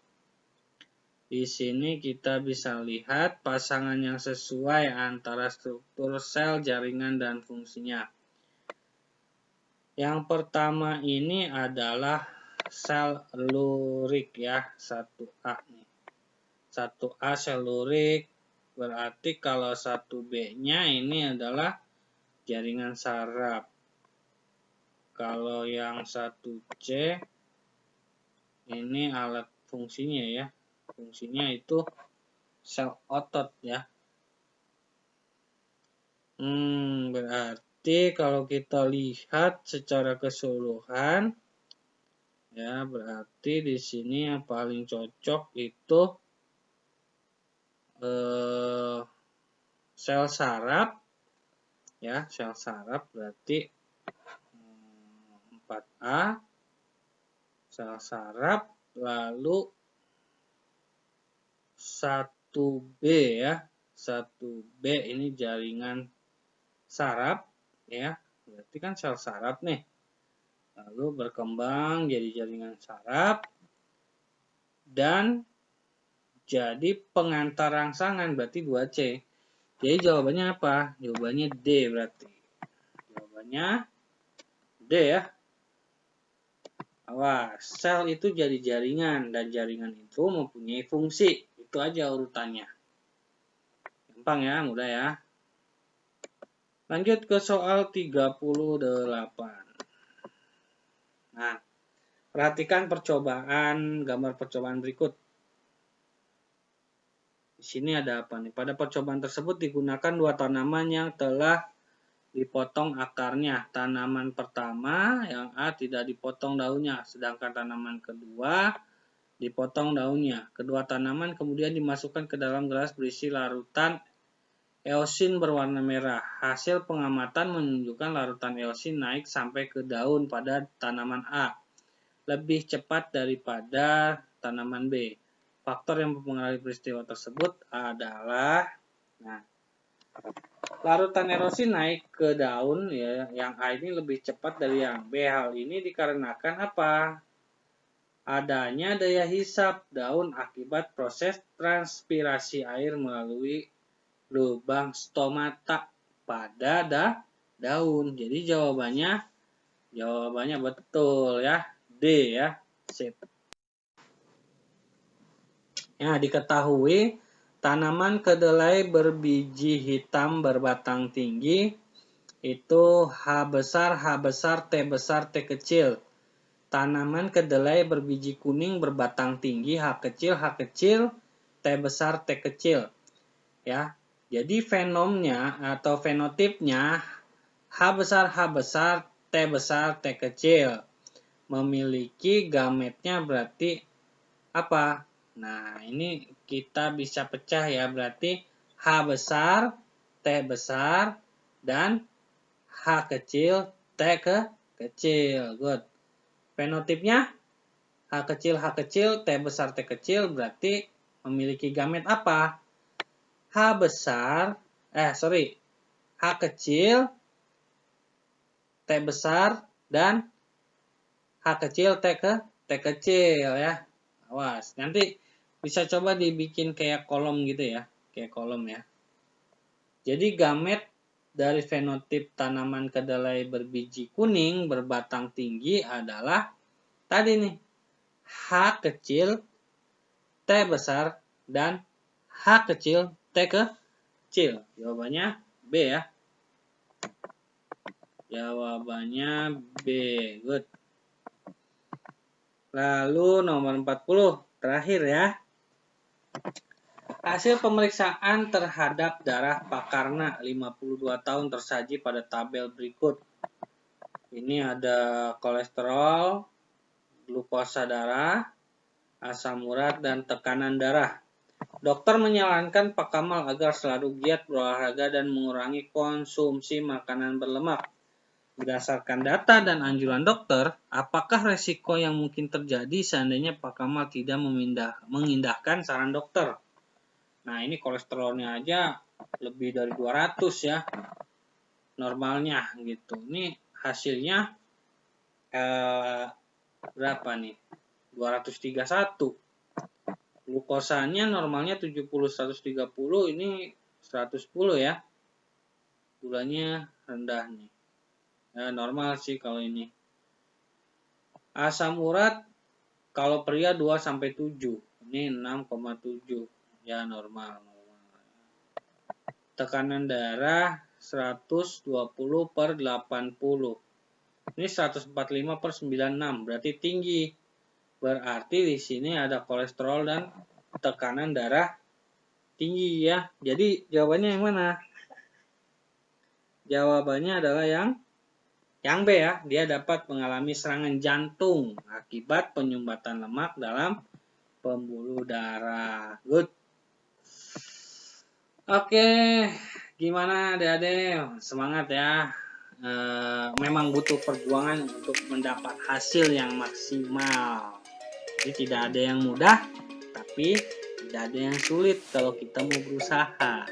Di sini kita bisa lihat pasangan yang sesuai antara struktur sel, jaringan, dan fungsinya. Yang pertama ini adalah sel lurik ya, 1A nih. 1A sel lurik, berarti kalau 1B-nya ini adalah jaringan saraf. Kalau yang 1C ini alat fungsinya ya. Fungsinya itu sel otot ya. Berarti kalau kita lihat secara keseluruhan ya, berarti di sini yang paling cocok itu sel saraf ya, sel saraf berarti 4A sel saraf, lalu 1B ya. 1B ini jaringan saraf ya, berarti kan sel saraf nih, lalu berkembang jadi jaringan saraf dan jadi pengantar rangsangan, berarti 2C. Jadi jawabannya apa? Jawabannya D berarti. Jawabannya D ya. Awas, sel itu jadi jaringan dan jaringan itu mempunyai fungsi. Itu aja urutannya. Gampang ya, mudah ya. Lanjut ke soal 38. Nah, perhatikan percobaan, gambar percobaan berikut. Di sini ada apa nih? Pada percobaan tersebut digunakan 2 tanaman yang telah dipotong akarnya. Tanaman pertama yang A tidak dipotong daunnya, sedangkan tanaman kedua dipotong daunnya. Kedua tanaman kemudian dimasukkan ke dalam gelas berisi larutan eosin berwarna merah. Hasil pengamatan menunjukkan larutan eosin naik sampai ke daun pada tanaman A, lebih cepat daripada tanaman B. Faktor yang mempengaruhi peristiwa tersebut adalah, larutan erosi naik ke daun ya, yang A ini lebih cepat dari yang B. Hal ini dikarenakan apa? Adanya daya hisap daun akibat proses transpirasi air melalui lubang stomata pada daun. Jadi jawabannya betul ya, D ya. Sip. Ya, diketahui tanaman kedelai berbiji hitam berbatang tinggi itu H besar, T besar, T kecil. Tanaman kedelai berbiji kuning berbatang tinggi H kecil, T besar, T kecil. Ya. Jadi fenomnya atau fenotipnya H besar, T besar, T kecil. Memiliki gametnya berarti apa? Nah, ini kita bisa pecah ya, berarti H besar, T besar, dan H kecil, T kecil. Good. Fenotipnya H kecil, T besar, T kecil berarti memiliki gamet apa? H kecil, T besar, dan H kecil, T kecil ya. Awas, nanti bisa coba dibikin kayak kolom gitu ya, kayak kolom ya. Jadi gamet dari fenotip tanaman kedelai berbiji kuning berbatang tinggi adalah tadi nih, H kecil, T besar, dan H kecil, T kecil. Jawabannya B ya. Jawabannya B. Good. Lalu nomor 40, terakhir ya. Hasil pemeriksaan terhadap darah Pak Karna 52 tahun tersaji pada tabel berikut. Ini ada kolesterol, glukosa darah, asam urat, dan tekanan darah. Dokter menyarankan Pak Kamal agar selalu giat berolahraga dan mengurangi konsumsi makanan berlemak. Berdasarkan data dan anjuran dokter, apakah resiko yang mungkin terjadi seandainya Pak Kamal tidak mengindahkan saran dokter? Nah, ini kolesterolnya aja lebih dari 200 ya, normalnya gitu. Ini hasilnya berapa nih? 231. Glukosanya normalnya 70-130, ini 110 ya. Gulanya rendah nih. Normal sih kalau ini. Asam urat kalau pria 2-7. Ini 6,7. Ya normal. Tekanan darah 120/80. Ini 145/96, berarti tinggi. Berarti di sini ada kolesterol dan tekanan darah tinggi ya. Jadi jawabannya yang mana? Jawabannya adalah yang B ya. Dia dapat mengalami serangan jantung akibat penyumbatan lemak dalam pembuluh darah. Good. Oke, gimana adik-adik? Semangat ya. Memang butuh perjuangan untuk mendapat hasil yang maksimal. Jadi tidak ada yang mudah, tapi tidak ada yang sulit kalau kita mau berusaha.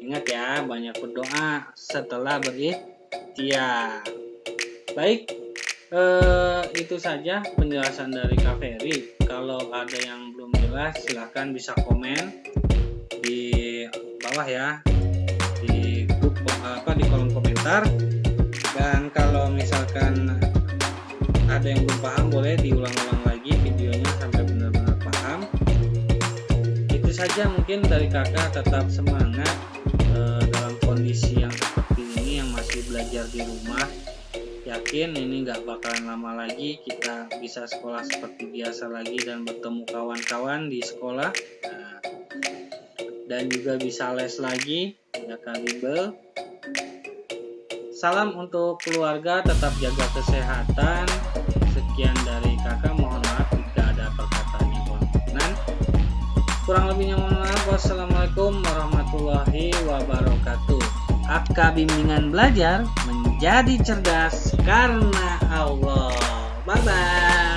Ingat ya, banyak berdoa setelah berikhtiar. Baik, itu saja penjelasan dari Kak Ferry. Kalau ada yang belum jelas, silahkan bisa komen di bawah ya, di grup di kolom komentar. Dan kalau misalkan ada yang belum paham, boleh diulang-ulang lagi videonya sampai benar-benar paham. Itu saja mungkin dari kakak. Tetap semangat dalam kondisi yang seperti ini, yang masih belajar di rumah. Yakin ini nggak bakalan lama lagi kita bisa sekolah seperti biasa lagi dan bertemu kawan-kawan di sekolah. Dan juga bisa les lagi ya Kak Bimbel. Salam untuk keluarga, tetap jaga kesehatan. Sekian dari kakak, mohon maaf jika ada perkataan yang kurang berkenan. Kurang lebihnya mohon maaf. Wassalamualaikum warahmatullahi wabarakatuh. Kakak bimbingan belajar menjadi cerdas karena Allah. Bye bye.